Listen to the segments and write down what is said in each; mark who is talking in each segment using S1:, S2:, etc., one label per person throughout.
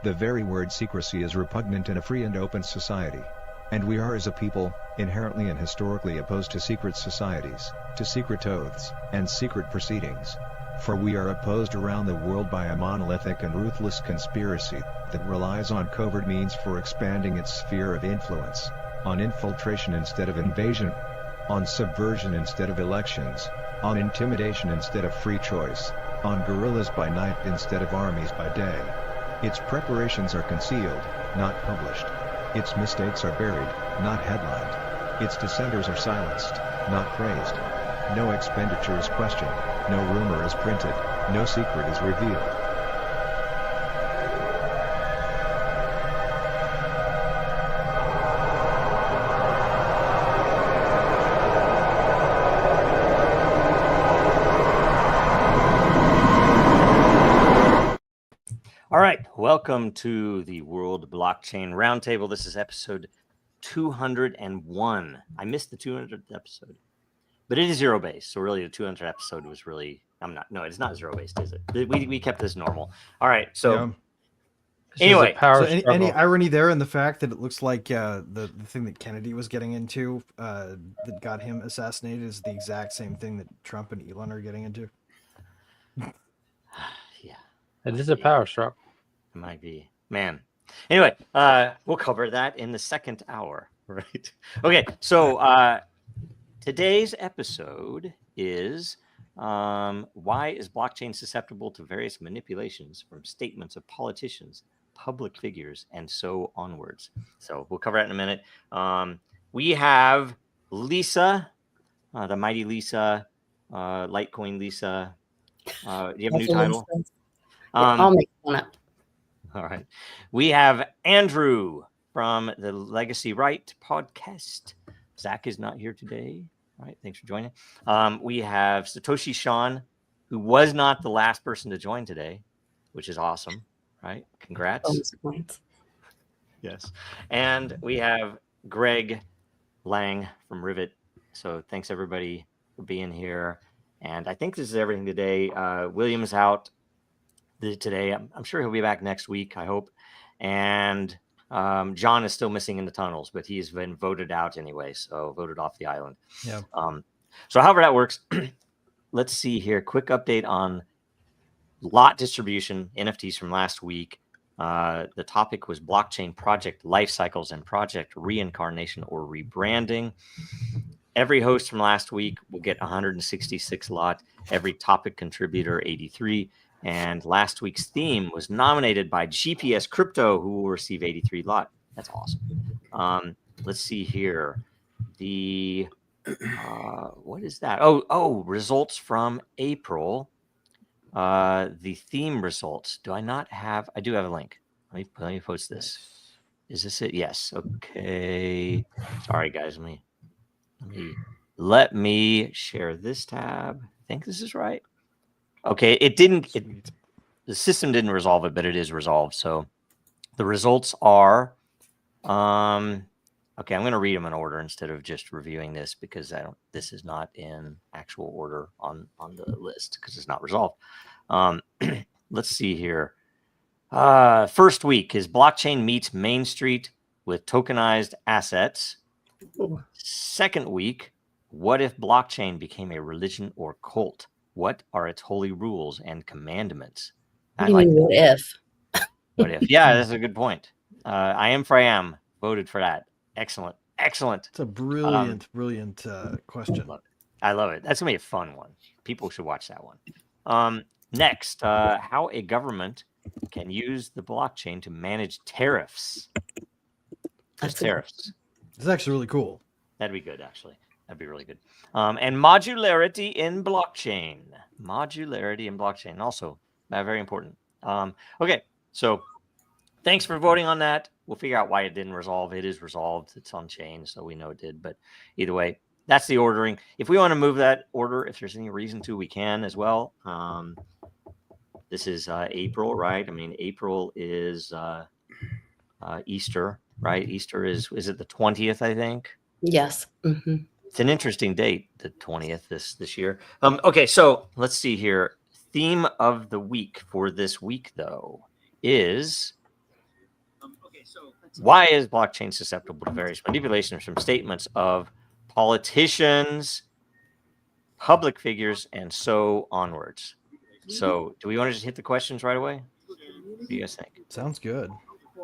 S1: The very word secrecy is repugnant in a free and open society. And we are as a people, inherently and historically opposed to secret societies, to secret oaths, and secret proceedings. For we are opposed around the world by a monolithic and ruthless conspiracy that relies on covert means for expanding its sphere of influence, on infiltration instead of invasion, on subversion instead of elections, on intimidation instead of free choice, on guerrillas by night instead of armies by day. Its preparations are concealed, not published. Its mistakes are buried, not headlined. Its dissenters are silenced, not praised. No expenditure is questioned, no rumor is printed, no secret is revealed.
S2: All right, welcome to the World Blockchain Roundtable. This is episode 201. I missed the 200th episode, but it is zero-based. So really the 200th episode was really, it's not zero-based, is it? We kept this normal. All right, so anyway.
S3: So any irony there in the fact that it looks like the thing that Kennedy was getting into that got him assassinated is the exact same thing that Trump and Elon are getting into?
S2: Yeah.
S4: It is a power struggle.
S2: It might be. Man. Anyway, we'll cover that in the second hour, right? Okay, so today's episode is why is blockchain susceptible to various manipulations from statements of politicians, public figures, and so onwards. So we'll cover that in a minute. We have Lisa, the mighty Lisa, Litecoin Lisa. Do you have a new title?
S5: I'll make one up.
S2: All right. We have Andrew from the Legacy Right podcast. Zach is not here today. All right. Thanks for joining. We have Satoshi Sean, who was not the last person to join today, which is awesome. Right. Congrats. Yes. And we have Greg Lang from Rivet. So thanks everybody for being here. And I think this is everything today. William's out today. I'm sure he'll be back next week, I hope. And John is still missing in the tunnels, but he's been voted out anyway, so voted off the island.
S3: Yeah.
S2: So however that works, let's see here. Quick update on lot distribution, NFTs from last week. The topic was blockchain project life cycles and project reincarnation or rebranding. Every host from last week will get 166 lot. Every topic contributor, 83. And last week's theme was nominated by GPS Crypto, who will receive 83 lot. That's awesome. Let's see here. The what is that? Oh, results from April. The theme results. Do I not have? I do have a link. Let me post this. Is this it? Yes. Okay. Sorry, guys. Let me share this tab. I think this is right. Okay, the system didn't resolve it, but it is resolved. So the results are, okay, I'm going to read them in order instead of just reviewing this because this is not in actual order on the list because it's not resolved. Let's see here. First week is blockchain meets Main Street with tokenized assets. Second week, what if blockchain became a religion or cult? What are its holy rules and commandments?
S5: What if?
S2: What if? Yeah, that's a good point. I am voted for that. Excellent.
S3: It's a brilliant question.
S2: I love it. That's going to be a fun one. People should watch that one. Next, how a government can use the blockchain to manage tariffs. Tariffs.
S3: It's actually really cool.
S2: That'd be good, actually. That'd be really good. And modularity in blockchain. Also very important. Okay, so thanks for voting on that. We'll figure out why it didn't resolve. It is resolved. It's on chain, so we know it did. But either way, that's the ordering. If we want to move that order, if there's any reason to, we can as well. This is April, right? I mean, April is Easter, right? Easter is it the 20th, I think?
S5: Yes. Mm-hmm.
S2: It's an interesting date, the 20th this year. Okay, so let's see here. Theme of the week for this week, though, is Why is blockchain susceptible to various manipulations from statements of politicians, public figures, and so onwards? So, do we want to just hit the questions right away? What do you guys think?
S3: Sounds good.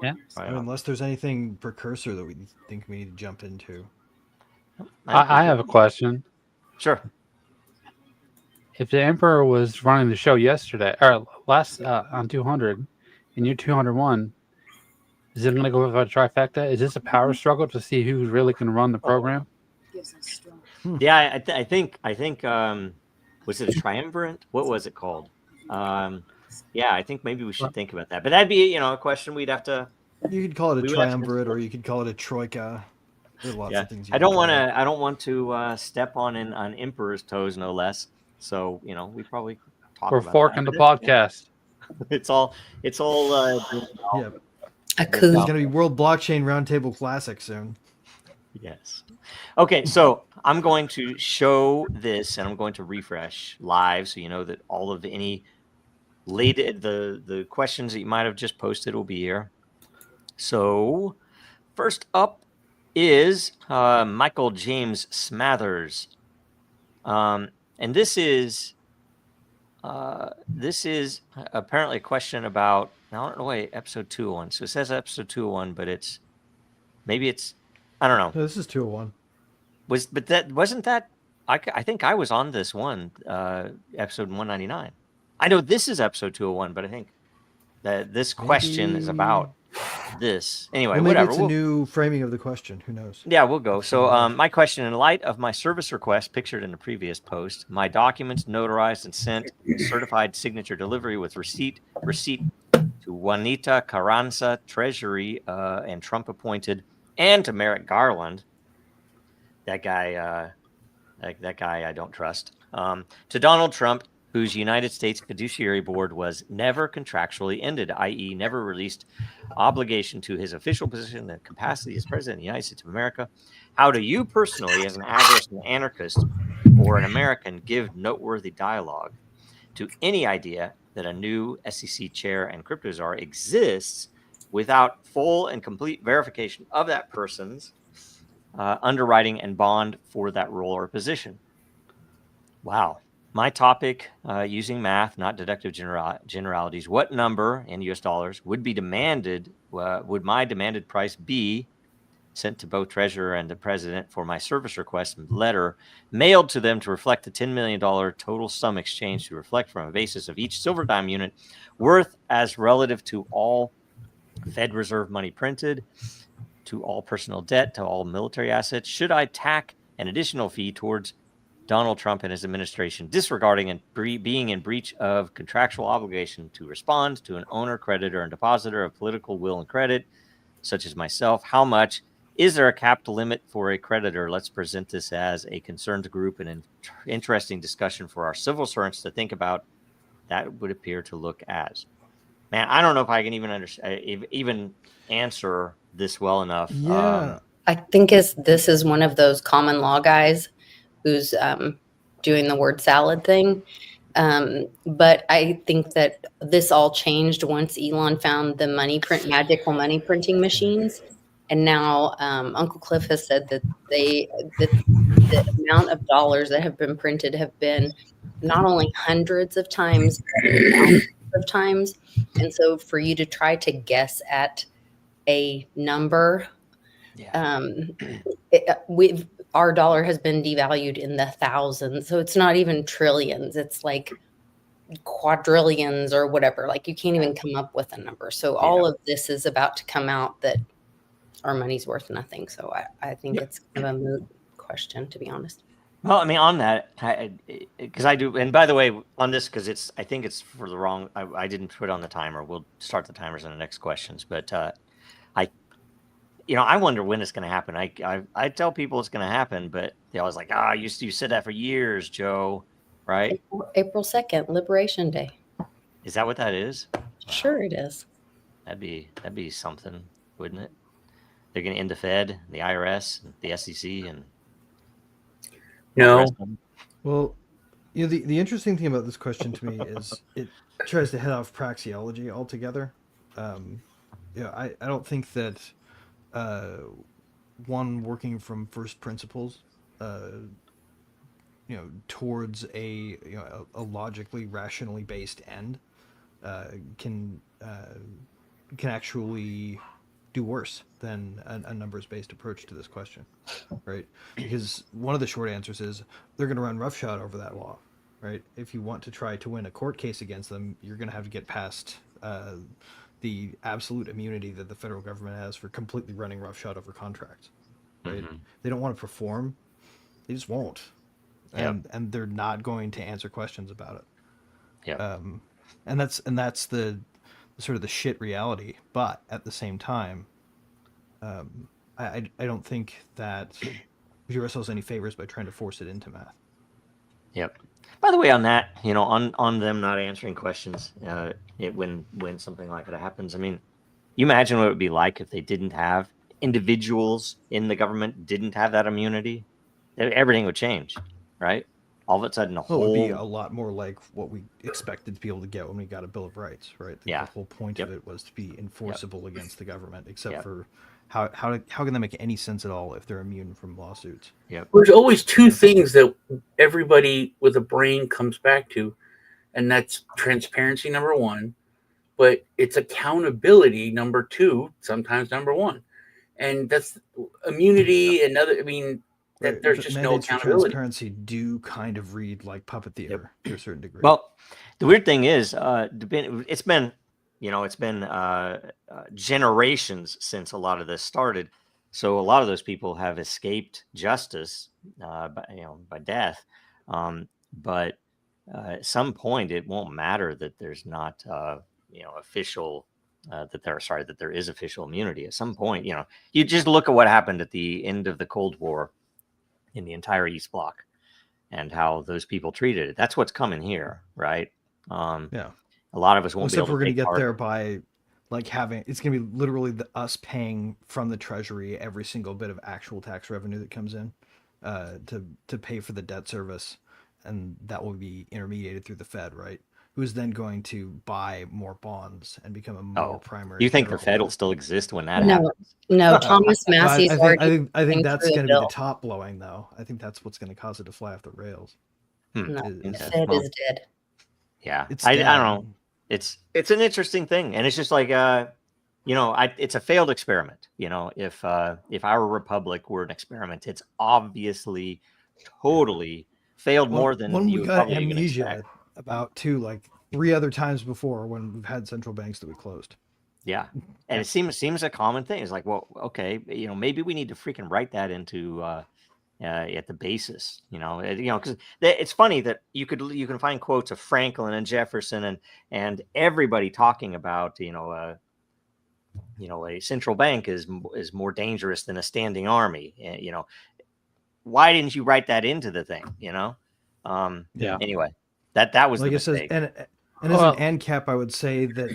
S4: Yeah.
S2: Right
S3: I mean,
S2: on.
S3: unless there's anything precursor that we think we need to jump into.
S4: I have a question.
S2: Sure.
S4: If the Emperor was running the show yesterday or last on 200, and you're 201, is it going to go with a trifecta? Is this a power struggle to see who really can run the program?
S2: Yeah, I think was it a triumvirate? What was it called? Yeah, I think maybe we should think about that. But that'd be, a question we'd have to.
S3: You could call it a
S2: We would have to-
S3: triumvirate, or you could call it a troika. There's lots
S2: Yeah,
S3: of things. You
S2: I
S3: can
S2: don't
S3: call
S2: want
S3: it.
S2: to. I don't want to step on Emperor's toes, no less. So we probably talk
S4: We're
S2: about
S4: forking the
S2: that. But
S4: podcast.
S2: It's all.
S3: Yeah,
S5: A coup.
S3: it's gonna be World Blockchain Roundtable Classic soon.
S2: Yes. Okay, so I'm going to show this, and I'm going to refresh live, so you know that all of any the questions that you might have just posted will be here. So first up is Michael James Smathers, and this is apparently a question about. I don't know why episode 201. So it says episode 201, but maybe it's I don't know.
S3: No, this is 201.
S2: But that wasn't that. I think I was on this one, episode 199. I know this is episode 201, but I think that this question is about this. Anyway,
S3: Well, maybe
S2: whatever.
S3: it's a new framing of the question. Who knows?
S2: Yeah, we'll go. So my question: in light of my service request pictured in the previous post, my documents notarized and sent, certified signature delivery with receipt to Juanita Carranza, Treasury, and Trump appointed, and to Merrick Garland. That guy I don't trust. To Donald Trump, whose United States Fiduciary Board was never contractually ended, i.e., never released obligation to his official position and capacity as President of the United States of America. How do you personally, as an avarice and anarchist or an American, give noteworthy dialogue to any idea that a new SEC chair and crypto czar exists without full and complete verification of that person's underwriting and bond for that role or position? Wow. My topic, using math, not deductive generalities. What number in US dollars would be demanded? Would my demanded price be sent to both treasurer and the president for my service request letter mailed to them to reflect the $10 million total sum exchange to reflect from a basis of each silver dime unit worth as relative to all Fed Reserve money printed, to all personal debt, to all military assets? Should I tack an additional fee towards Donald Trump and his administration disregarding and being in breach of contractual obligation to respond to an owner, creditor, and depositor of political will and credit, such as myself? How much? Is there a capped limit for a creditor? Let's present this as a concerned group and an interesting discussion for our civil servants to think about. That would appear to look as. Man, I don't know if I can even answer this well enough.
S3: Yeah.
S5: I think this is one of those common law guys who's doing the word salad thing. But I think that this all changed once Elon found the magical money printing machines. And now Uncle Cliff has said that the amount of dollars that have been printed have been not only hundreds of times, but thousands of times. And so for you to try to guess at a number, our dollar has been devalued in the thousands. So it's not even trillions. It's like quadrillions or whatever. Like you can't even come up with a number. So all of this is about to come out that our money's worth nothing. So I think it's kind of a moot question, to be honest.
S2: Well, I mean, on that, because I do, and by the way, on this, because I think it's for the wrong, I didn't put on the timer. We'll start the timers in the next questions, but I wonder when it's going to happen. I tell people it's going to happen, but they always like, you said that for years, Joe, right?
S5: April 2nd, Liberation Day.
S2: Is that what that is?
S5: Sure it is.
S2: That'd be something, wouldn't it? They're going to end the Fed, the IRS, the SEC, and
S4: No.
S3: Well, the interesting thing about this question to me is it tries to head off praxeology altogether. I don't think that one working from first principles, towards a logically, rationally based end, can actually do worse than a numbers-based approach to this question, right? Because one of the short answers is they're going to run roughshod over that law, right? If you want to try to win a court case against them, you're going to have to get past the absolute immunity that the federal government has for completely running roughshod over contracts, right?
S2: Mhm.
S3: They don't want to perform; they just won't,
S2: Yep.
S3: and they're not going to answer questions about it.
S2: Yep.
S3: And that's the sort of the shit reality. But at the same time, I don't think that we do ourselves any favors by trying to force it into math.
S2: Yep. By the way, on that, on them not answering questions, when something like that happens, I mean, you imagine what it would be like if they didn't have individuals in the government didn't have that immunity. Everything would change, right? All of a sudden,
S3: Well, it would be a lot more like what we expected to be able to get when we got a Bill of Rights, right?
S2: Yeah.
S3: The whole point
S2: Yep.
S3: of it was to be enforceable against the government, except
S2: Yep.
S3: for how can that make any sense at all if they're immune from lawsuits?
S2: Yep.
S6: There's always two things that everybody with a brain comes back to, and that's transparency, number one, but it's accountability, number two, sometimes number one. And that's immunity and other, I mean, that
S3: Right.
S6: there's
S3: But
S6: just no
S3: mandates for
S6: accountability.
S3: transparency do kind of read like puppet theater to a certain degree.
S2: Well, the weird thing is, it's been generations since a lot of this started. So a lot of those people have escaped justice by death. But at some point, it won't matter that there's not official that there is official immunity. At some point, you just look at what happened at the end of the Cold War in the entire East Bloc and how those people treated it. That's what's coming here, right?
S3: Yeah.
S2: A lot of us won't be
S3: Except
S2: able
S3: we're going to
S2: take
S3: get
S2: part.
S3: there by it's going to be literally us paying from the treasury every single bit of actual tax revenue that comes in to pay for the debt service, and that will be intermediated through the Fed, right? Who's then going to buy more bonds and become a more primary.
S2: You think the
S3: federal
S2: Fed will
S3: holder.
S2: still exist when that
S5: No,
S2: happens?
S5: no. Thomas
S3: But
S5: Massey's
S3: I
S5: already
S3: think
S5: putting
S3: that's
S5: through a
S3: going to be the
S5: bill.
S3: top blowing, though. I think that's what's going to cause it to fly off the rails.
S5: No,
S3: Is-
S5: the
S3: is-
S5: Fed
S2: well,
S5: is dead.
S2: Yeah,
S3: It's
S2: I
S3: dead.
S2: don't know. It's an interesting thing, and it's just like it's a failed experiment. If our republic were an experiment, it's obviously totally failed more than
S3: one
S2: you
S3: we
S2: would
S3: got
S2: probably even
S3: amnesia
S2: expect.
S3: about too, like 3 other times before when we've had central banks that we closed.
S2: Yeah, and it seems a common thing. It's like, well, okay, maybe we need to freaking write that into at the basis, because it's funny that you can find quotes of Franklin and Jefferson and everybody talking about a central bank is more dangerous than a standing army. Why didn't you write that into the thing?
S4: Yeah.
S2: Anyway, that was
S3: Like
S2: the
S3: it says,
S2: mistake.
S3: and as an end cap, I would say that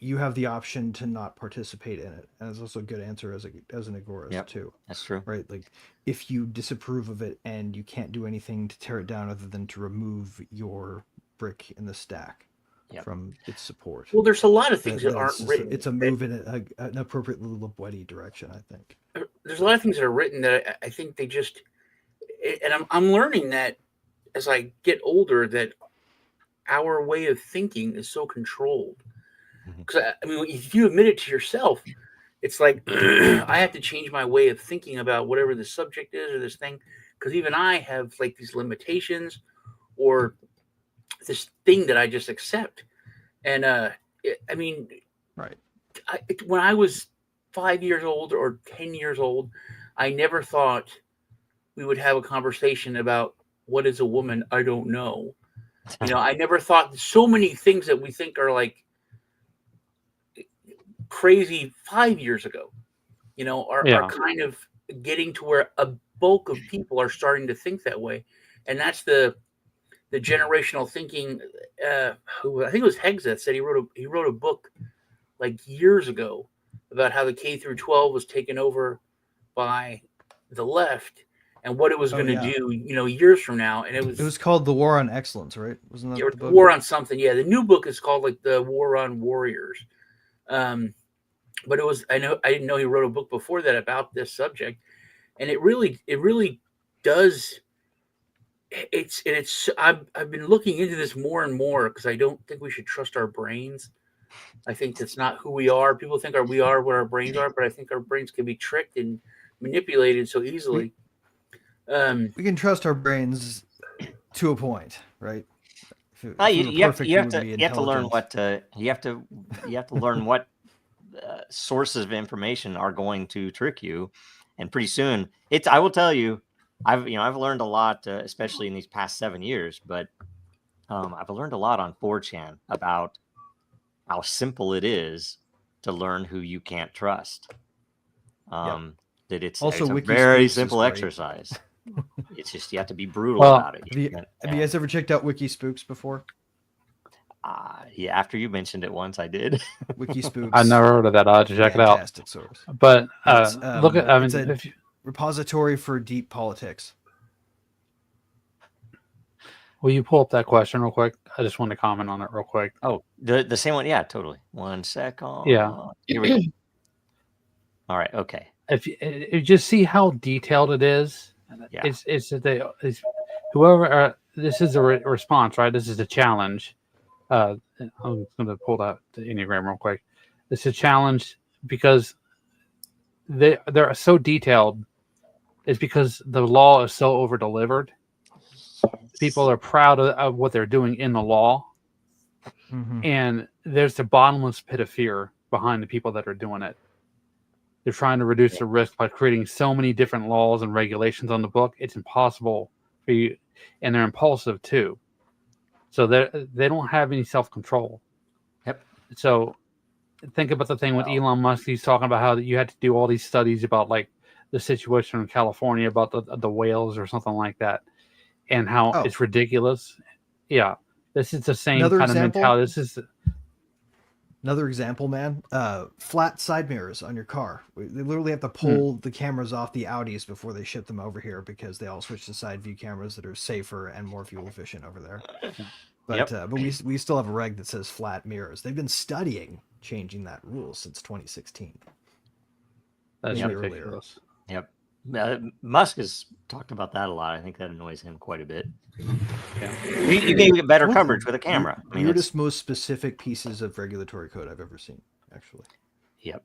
S3: you have the option to not participate in it, and it's also a good answer as an agorist
S2: Yep.
S3: too.
S2: That's true.
S3: Right? Like if you disapprove of it and you can't do anything to tear it down other than to remove your brick in the stack
S2: Yep.
S3: from its support.
S6: Well, there's a lot of things
S3: Then
S6: that aren't
S3: it's
S6: written.
S3: It's a move in an appropriately Lebwetty direction, I think.
S6: There's a lot of things that are written that I think they just, and I'm learning that as I get older that our way of thinking is so controlled. Because I mean, if you admit it to yourself, it's like I have to change my way of thinking about whatever the subject is or this thing, because even I have like these limitations or this thing that I just accept. And I mean,
S3: right.
S6: When I was 5 years old or 10 years old, I never thought we would have a conversation about what is a woman. I don't know. I never thought so many things that we think are like crazy 5 years ago, are kind of getting to where a bulk of people are starting to think that way. And that's the generational thinking. I think it was Hegseth said he wrote a book like years ago about how the K through 12 was taken over by the left and what it was going to do, years from now. And it was
S3: called The War on Excellence, right? Wasn't that the book?
S6: War on something? Yeah, the new book is called like The War on Warriors. but I didn't know he wrote a book before that about this subject, and it really does. I've been looking into this more and more because I don't think we should trust our brains. I think that's not who we are. People think we are what our brains are, but I think our brains can be tricked and manipulated so easily.
S3: We can trust our brains to a point, right?
S2: You have to learn what you have to learn what sources of information are going to trick you, and pretty soon I will tell you, I've learned a lot, especially in these past 7 years, but I've learned a lot on 4chan about how simple it is to learn who you can't trust. That it's a very simple exercise. It's just you have to be brutal about it.
S3: Have you guys ever checked out WikiSpooks before?
S2: Yeah, after you mentioned it once, I did.
S3: WikiSpooks.
S4: I never heard of that. I'll have to check it out.
S3: Fantastic source.
S4: But look at,
S3: it's a repository for deep politics.
S4: Will you pull up that question real quick? I just want to comment on it real quick.
S2: Oh, the same one? Yeah, totally. 1 second.
S4: Yeah.
S2: Here we go. All right. Okay.
S4: If you just see how detailed it is,
S2: Yeah.
S4: it's whoever. This is a response, right? This is a challenge. I'm going to pull that the Enneagram real quick. It's a challenge because they're so detailed. It's because the law is so over delivered. People are proud of what they're doing in the law, and there's a bottomless pit of fear behind the people that are doing it. They're trying to reduce the risk by creating so many different laws and regulations on the book. It's impossible for you, and they're impulsive too. So they don't have any self-control.
S2: Yep.
S4: So think about the thing with Elon Musk. He's talking about how you had to do all these studies about like the situation in California about the whales or something like that, and how it's ridiculous. Yeah, this is the same kind of mentality. This is
S3: another example, man. Flat side mirrors on your car. They literally have to pull the cameras off the Audis before they ship them over here because they all switch to side view cameras that are safer and more fuel efficient over there. But we still have a reg that says flat mirrors. They've been studying changing that rule since 2016.
S4: That's ridiculous.
S2: Yep. Musk has talked about that a lot. I think that annoys him quite a bit. Yeah. You can get better coverage with a camera.
S3: Weirdest, most specific pieces of regulatory code I've ever seen, actually.
S2: Yep.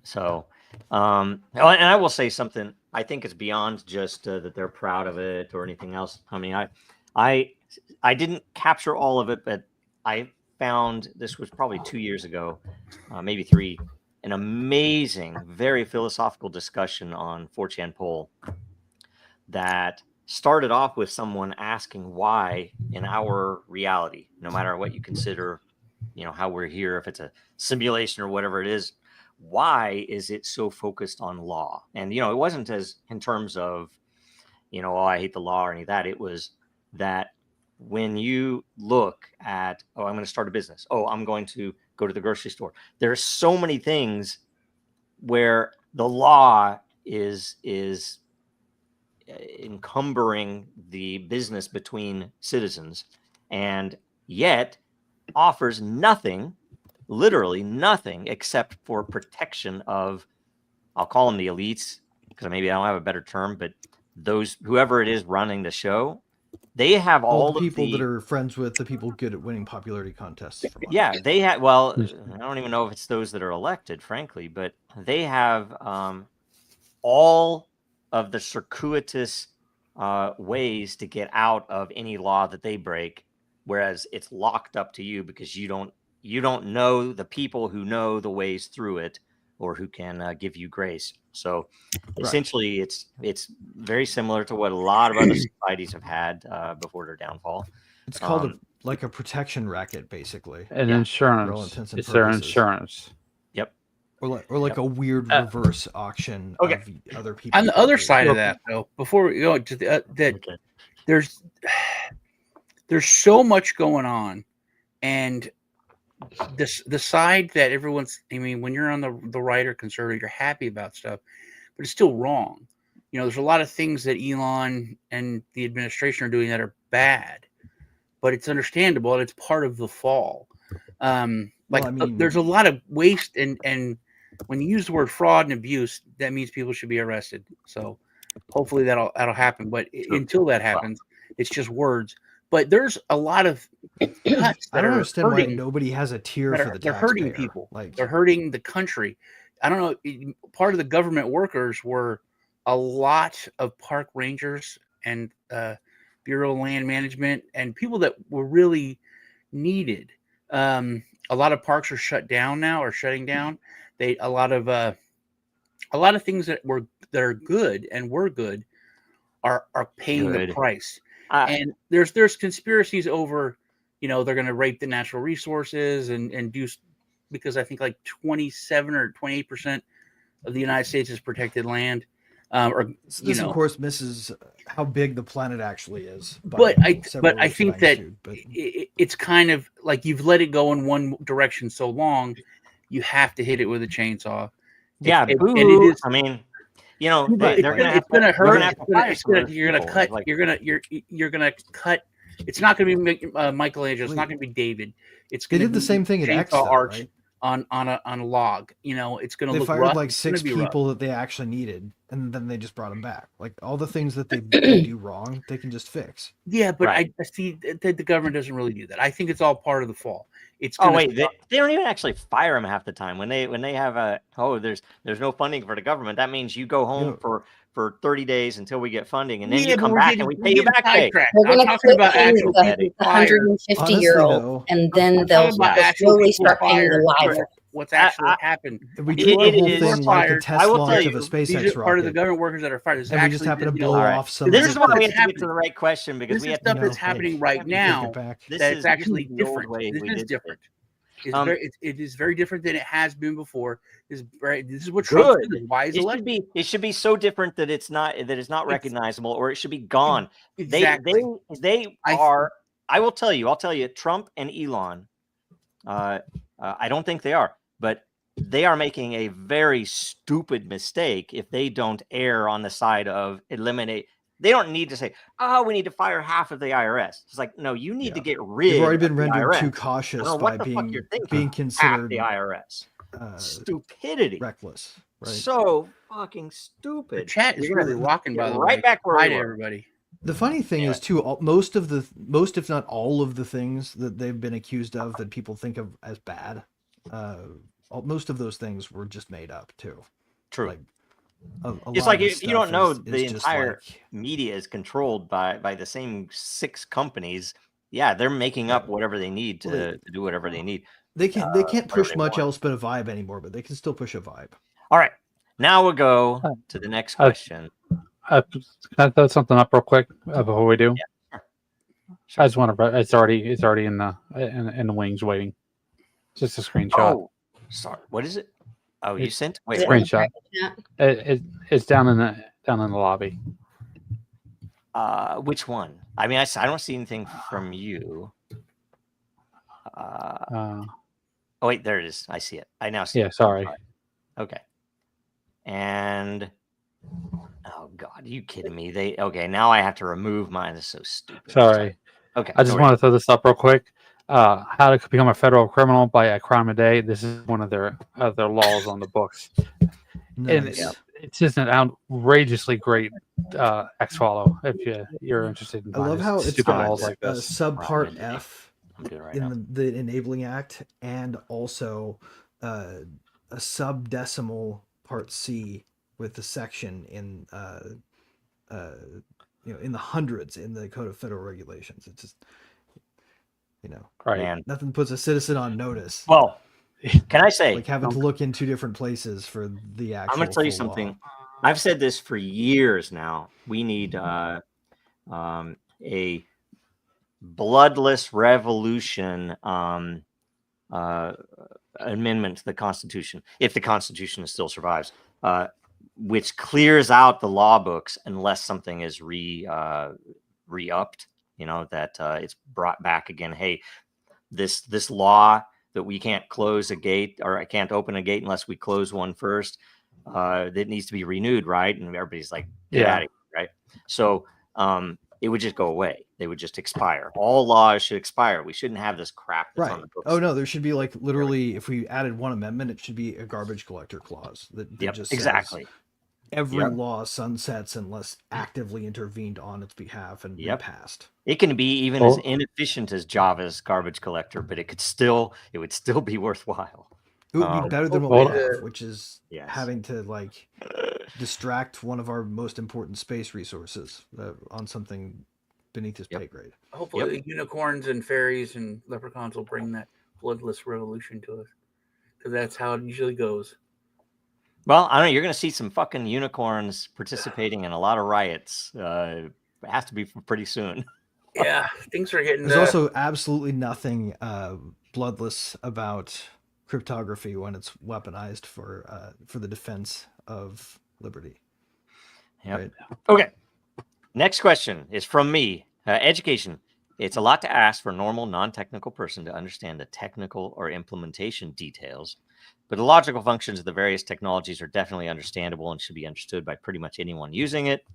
S2: So, and I will say something. I think it's beyond just that they're proud of it or anything else. I mean, I didn't capture all of it, but I found this was probably 2 years ago, maybe 3. An amazing, very philosophical discussion on 4chan poll that started off with someone asking why in our reality, no matter what you consider, how we're here, if it's a simulation or whatever it is, why is it so focused on law? And, it wasn't as in terms of, I hate the law or any of that. It was that when you look at, I'm going to start a business. I'm going to go to the grocery store. There are so many things where the law is encumbering the business between citizens, and yet offers nothing, literally nothing, except for protection of, I'll call them the elites, because maybe I don't have a better term, but whoever it is running the show, they have all
S3: the people that are friends with the people good at winning popularity contests.
S2: Yeah, they have. Well, I don't even know if it's those that are elected, frankly, but they have all of the circuitous ways to get out of any law that they break, whereas it's locked up to you because you don't know the people who know the ways through it or who can give you grace. So essentially, it's very similar to what a lot of other societies have had before their downfall.
S3: It's called like a protection racket, basically.
S4: And insurance. It's their insurance.
S2: Yep.
S3: Or like a weird reverse auction of other people.
S6: On the other side of that, though, before we go to that, there's so much going on, and the side that everyone's, when you're on the right or conservative, you're happy about stuff, but it's still wrong. There's a lot of things that Elon and the administration are doing that are bad, but it's understandable and it's part of the fall. Like,
S3: Well, I mean-
S6: there's a lot of waste, and when you use the word fraud and abuse, that means people should be arrested. So hopefully that'll happen. But until that happens, it's just words. But there's a lot of cuts
S3: I
S6: that
S3: don't
S6: are
S3: understand why
S6: hurting.
S3: nobody has a tier for the
S6: They're hurting
S3: taxpayer.
S6: people.
S3: Like,
S6: They're hurting the country. I don't know. Part of the government workers were a lot of park rangers and Bureau of Land Management and people that were really needed. A lot of parks are shut down now, or shutting down. A lot of things that are good and were good are paying the price. And there's conspiracies over, they're going to rape the natural resources and do, because I think like 27 or 28% of the United States is protected land.
S3: This of course misses how big the planet actually is.
S6: But I think that it's kind of like you've let it go in one direction so long, you have to hit it with a chainsaw.
S2: Yeah,
S6: and
S2: it is. I mean, they're
S6: it's going to hurt. You're going to cut. It's not going to be Michelangelo. It's not going to be David. It's going
S3: they
S6: to
S3: did the same thing at X, though,
S6: arch,
S3: right?
S6: on a log. It's going to look
S3: fired
S6: rough.
S3: like 6 people that they actually needed, and then they just brought them back. Like all the things that they do wrong, they can just fix.
S6: Yeah, but I see that the government doesn't really do that. I think it's all part of the fall. It's
S2: they don't even actually fire them half the time when they have there's no funding for the government. That means you go home for 30 days until we get funding, and then you come back and we pay you back pay.
S5: They're going to talking about actual 150-year-old, and then they'll slowly start paying the live.
S6: What's actually happened?
S3: We do the whole thing like the test launch of a SpaceX
S6: these are part
S3: rocket.
S6: of the government workers that are fired.
S3: And we just happen to blow off some.
S2: This is why we have to get to the right question, because
S6: this is stuff that's happening right now. That's actually different. This is different. It is very different than it has been before. This is what Trump did. Why is
S2: it should be so different that it's not recognizable, or it should be gone.
S6: Exactly.
S2: They are. I'll tell you, Trump and Elon. I don't think they are, but they are making a very stupid mistake if they don't err on the side of eliminate. They don't need to say, "Oh, we need to fire half of the IRS." It's like, no, you need to get rid.
S3: They've already been
S2: of the
S3: rendered
S2: IRS.
S3: too cautious by being considered
S2: half the IRS. Stupidity,
S3: reckless, right?
S2: So fucking stupid.
S6: The chat is really rocking, by the way.
S2: Right back where
S6: Hi to everybody.
S3: The funny thing is too, most if not all of the things that they've been accused of that people think of as bad, most of those things were just made up too.
S2: True.
S3: Like,
S2: it's like if you don't know the entire media is controlled by the same 6 companies. Yeah, they're making up whatever they need to do whatever they need.
S3: They can't push much else but a vibe anymore, but they can still push a vibe.
S2: All right, now we'll go to the next question.
S4: Can I throw something up real quick before we do?
S2: Yeah, sure.
S4: I just want to. It's already in the wings waiting. Just a screenshot.
S2: Oh, sorry. What is it? Oh, you sent? Wait,
S4: screenshot. It's down in the lobby.
S2: Which one? I mean, I don't see anything from you. Oh wait, there it is. I see it. I now see it.
S4: Yeah, sorry.
S2: Okay. And oh God, are you kidding me? Now I have to remove mine. It's so stupid.
S4: Sorry.
S2: Okay.
S4: I just want to throw this up real quick. How to become a federal criminal by a crime a day. This is one of their laws on the books.
S3: Nice.
S4: And it's just an outrageously great X follow if you're interested in.
S3: I love how it's
S4: laws like this.
S3: Subpart F
S2: in
S3: the Enabling Act, and also a subdecimal Part C with the section in in the hundreds in the Code of Federal Regulations. It's just
S4: right.
S3: Nothing puts a citizen on notice.
S2: Well, can I say,
S3: like having to look in 2 different places for the actual.
S2: I'm going to tell you something.
S3: Law.
S2: I've said this for years now. We need a bloodless revolution amendment to the Constitution, if the Constitution still survives, which clears out the law books unless something is re-upped. That it's brought back again. Hey, this law that we can't close a gate, or I can't open a gate unless we close one first. That needs to be renewed, right? And everybody's like, get out of here, right? So it would just go away. They would just expire. All laws should expire. We shouldn't have this crap that's on
S3: Right.
S2: the books.
S3: Oh no, there should be like literally, if we added one amendment, it should be a garbage collector clause that
S2: Yep,
S3: just
S2: exactly.
S3: says every
S2: Yep.
S3: law sunsets unless actively intervened on its behalf and
S2: Yep.
S3: repassed.
S2: It can be even as inefficient as Java's garbage collector, but it would still be worthwhile.
S3: It would be better than what we have, which is having to like distract one of our most important space resources on something beneath his pay grade.
S6: Hopefully, unicorns and fairies and leprechauns will bring that bloodless revolution to us, because that's how it usually goes.
S2: Well, I don't know. You're going to see some fucking unicorns participating in a lot of riots. It has to be pretty soon.
S6: Yeah, things are getting.
S3: There's also absolutely nothing bloodless about cryptography when it's weaponized for the defense of liberty.
S2: Yep.
S3: Right?
S2: Okay. Next question is from me. Education. It's a lot to ask for a normal, non-technical person to understand the technical or implementation details, but the logical functions of the various technologies are definitely understandable and should be understood by pretty much anyone using it.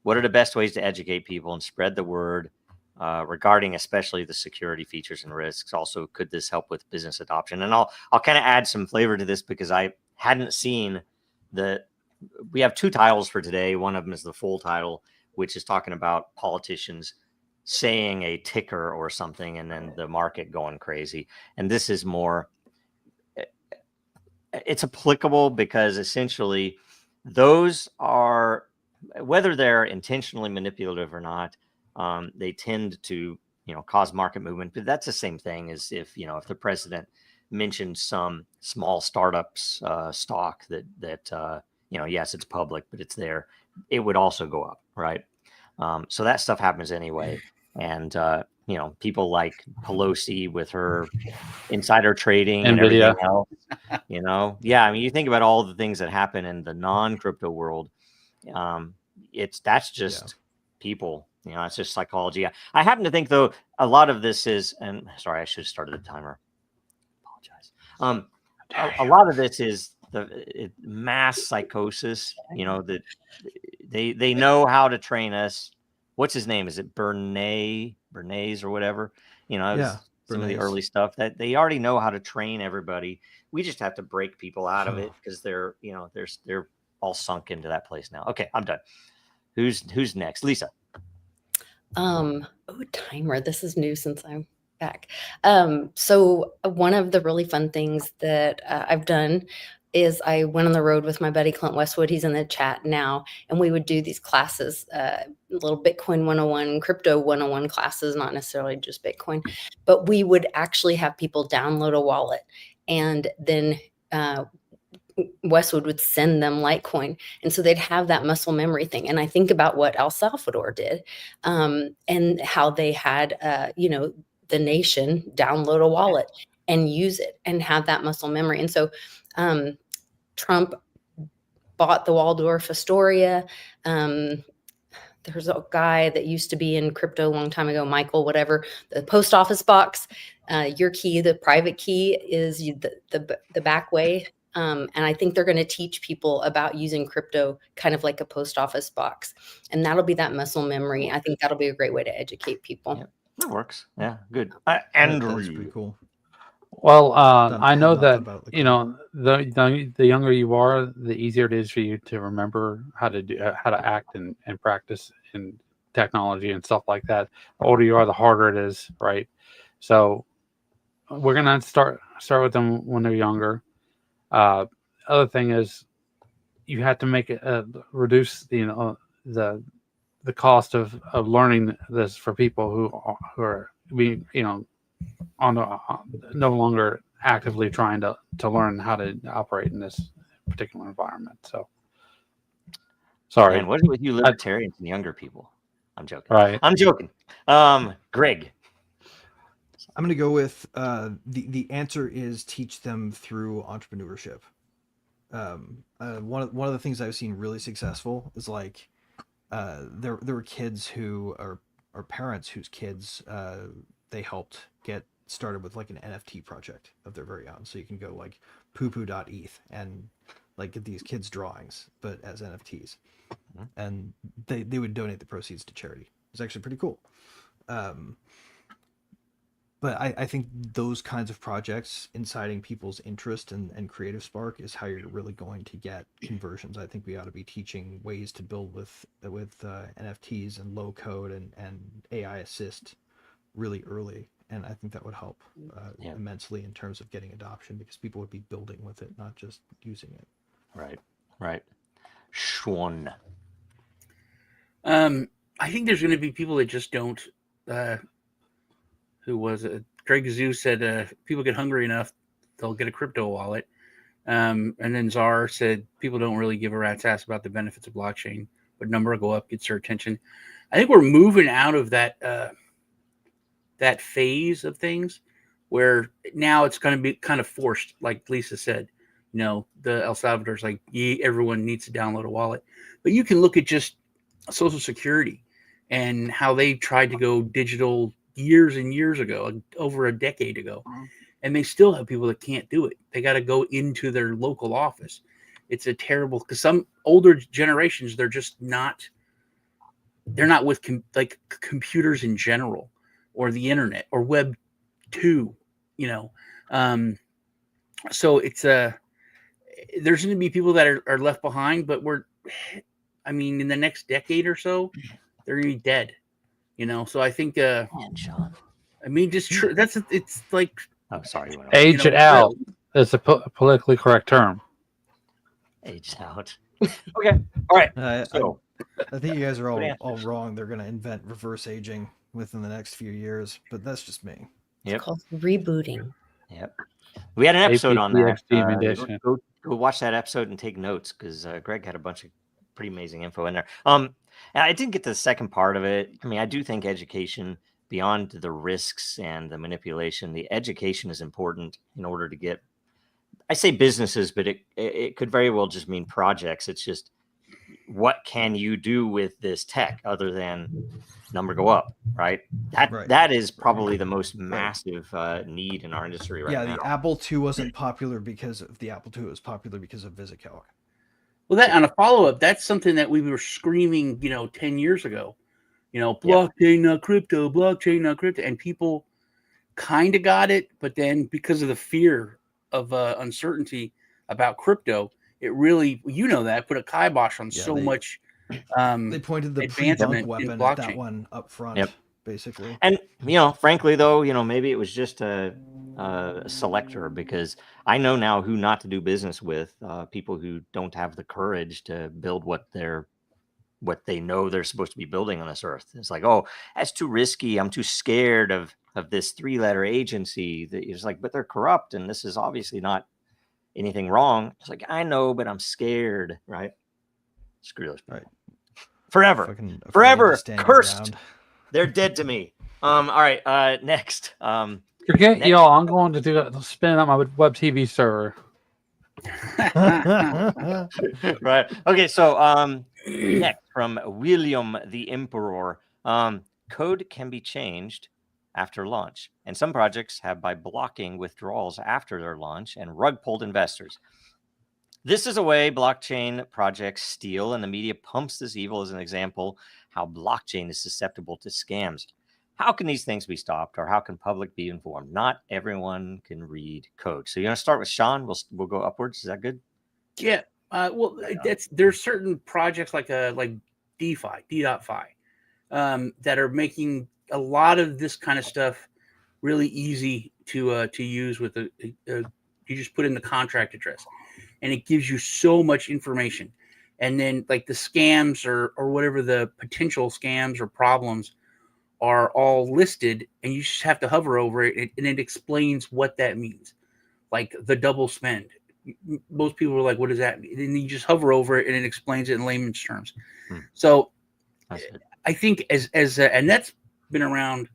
S2: What are the best ways to educate people and spread the word regarding especially the security features and risks? Also, could this help with business adoption? And I'll kind of add some flavor to this because I hadn't seen we have two titles for today. One of them is the full title, which is talking about politicians saying a ticker or something and then the market going crazy. And this is more, it's applicable because essentially those are, whether they're intentionally manipulative or not, they tend to, cause market movement. But that's the same thing as if the president mentioned some small startups stock that yes, it's public, but it's there, it would also go up, right? So that stuff happens anyway. And, people like Pelosi with her insider trading and everything else, Yeah, I mean, you think about all the things that happen in the non-crypto world. That's just people, it's just psychology. I happen to think, though, a lot of this is, and sorry, I should have started the timer. Apologize. A lot of this is the mass psychosis, that they know how to train us. What's his name? Is it Bernays or whatever? Some of the early stuff that they already know how to train everybody. We just have to break people out of it because they're all sunk into that place now. Okay, I'm done. Who's next? Lisa.
S5: Timer. This is new since I'm back. So one of the really fun things that I've done is I went on the road with my buddy Clint Westwood. He's in the chat now, and we would do these classes, little Bitcoin 101, crypto 101 classes, not necessarily just Bitcoin, but we would actually have people download a wallet, and then Westwood would send them Litecoin. And so they'd have that muscle memory thing. And I think about what El Salvador did, and how they had, the nation download a wallet and use it and have that muscle memory. And so Trump bought the Waldorf Astoria. There's a guy that used to be in crypto a long time ago, Michael, whatever, the post office box. Your key, the private key, is the back way. And I think they're going to teach people about using crypto kind of like a post office box. And that'll be that muscle memory. I think that'll be a great way to educate people.
S2: Yeah, that works. Yeah, good.
S3: Andrew. That's pretty cool.
S4: Well, I know that, the younger you are, the easier it is for you to remember how to act and practice in technology and stuff like that. The older you are, the harder it is, right? So we're going to start with them when they're younger. Other thing is you have to make it reduce the cost of learning this for people who are being no longer actively trying to learn how to operate in this particular environment. So sorry.
S2: Man, what is it with you libertarians and younger people? I'm joking.
S4: Right.
S2: I'm joking. Greg.
S3: I'm going to go with the answer is teach them through entrepreneurship. One of the things I've seen really successful is like there were kids who are parents whose kids they helped get started with like an NFT project of their very own. So you can go like poopoo.eth and like get these kids' drawings, but as NFTs. And they would donate the proceeds to charity. is actually pretty cool. But I think those kinds of projects inciting people's interest and creative spark is how you're really going to get conversions. I think we ought to be teaching ways to build with NFTs and low code and AI assist really early. And I think that would help immensely in terms of getting adoption, because people would be building with it, not just using it.
S2: Right. Sean.
S6: I think there's going to be people that just don't. Who was it? Greg Zoo said people get hungry enough, they'll get a crypto wallet. And then Czar said people don't really give a rat's ass about the benefits of blockchain, but number go up gets their attention. I think we're moving out of that that phase of things where now it's going to be kind of forced, like Lisa said. You know, the El Salvador's like, everyone needs to download a wallet. But you can look at just Social Security and how they tried to go digital years and years ago, over a decade ago. And they still have people that can't do it. They got to go into their local office. It's a terrible, because some older generations, they're just not, they're not with like computers in general, or the internet, or Web 2, you know. So it's there's going to be people that are left behind, but in the next decade or so, they're going to be dead, you know. So I think,
S2: Man, Sean.
S6: it's like,
S2: Oh, sorry. You went
S4: Age it out is a politically correct term.
S2: Age out. Okay. All right. So
S3: I think you guys are all wrong. They're going to invent reverse aging within the next few years, but that's just me.
S5: It's called rebooting.
S2: Yep. We had an episode on that.
S4: Edition.
S2: Go watch that episode and take notes, because Greg had a bunch of pretty amazing info in there. And I didn't get to the second part of it. I mean, I do think education, beyond the risks and the manipulation, the education is important in order to get, I say businesses, but it could very well just mean projects. It's just, what can you do with this tech other than number go up, right? That is probably the most massive need in our industry right now.
S3: Yeah, the Apple II wasn't popular because of the Apple II. It was popular because of VisiCalc.
S6: Well, that on a follow-up, that's something that we were screaming, 10 years ago. Blockchain, not crypto, blockchain, not crypto. And people kind of got it, but then because of the fear of uncertainty about crypto, it really, put a kibosh on much.
S3: They pointed the pre-dunk weapon at that one up front, basically.
S2: And, frankly, though, maybe it was just a selector, because I know now who not to do business with, people who don't have the courage to build what they know they're supposed to be building on this earth. It's like, oh, that's too risky. I'm too scared of this 3-letter agency. That is like, but they're corrupt, and this is obviously not anything wrong. It's like, I know, but I'm scared, right? Screw those people. Right. Forever cursed. They're dead to me. All right. Next.
S4: Forget y'all. I'm going to spin up my web TV server.
S2: Right. Okay. So next, from William the Emperor, code can be changed after launch, and some projects have by blocking withdrawals after their launch and rug pulled investors. This is a way blockchain projects steal, and the media pumps this evil as an example how blockchain is susceptible to scams. How can these things be stopped, or how can public be informed? Not everyone can read code. So you want to start with Sean? We'll go upwards. Is that good?
S6: Yeah. There's certain projects like DeFi, D.Fi, that are making a lot of this kind of stuff really easy to use. With you just put in the contract address, and it gives you so much information. And then like the scams or whatever the potential scams or problems are all listed, and you just have to hover over it, and it explains what that means. Like the double spend. Most people are like, what does that mean? And you just hover over it, and it explains it in layman's terms. So I think and that's been around.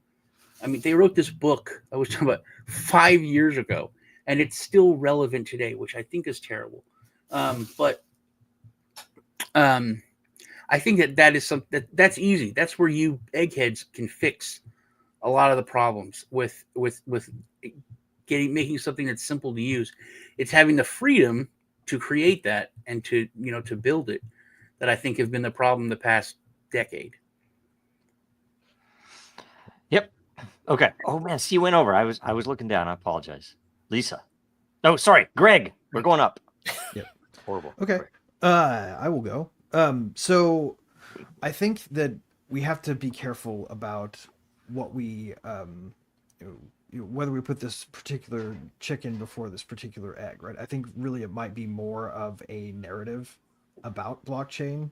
S6: I mean, they wrote this book I was talking about 5 years ago, and it's still relevant today, which I think is terrible. But I think that is that's easy. That's where you eggheads can fix a lot of the problems with making something that's simple to use. It's having the freedom to create that and to build it that I think have been the problem the past decade.
S2: Yep. Okay. Oh man, see, you went over. I was looking down. I apologize. Lisa. Oh, sorry, Greg. We're going up.
S3: Yep.
S2: Horrible.
S3: Okay.
S2: Greg.
S3: I will go. So I think that we have to be careful about what we, whether we put this particular chicken before this particular egg, right? I think really it might be more of a narrative about blockchain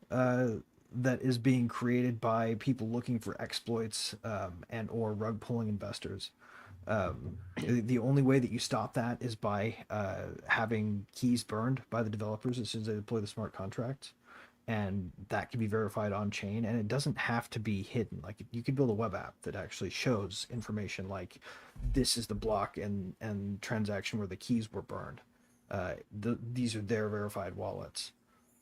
S3: that is being created by people looking for exploits and or rug pulling investors. The only way that you stop that is by having keys burned by the developers as soon as they deploy the smart contracts, and that can be verified on chain, and it doesn't have to be hidden. Like you could build a web app that actually shows information like this is the block and transaction where the keys were burned. These are their verified wallets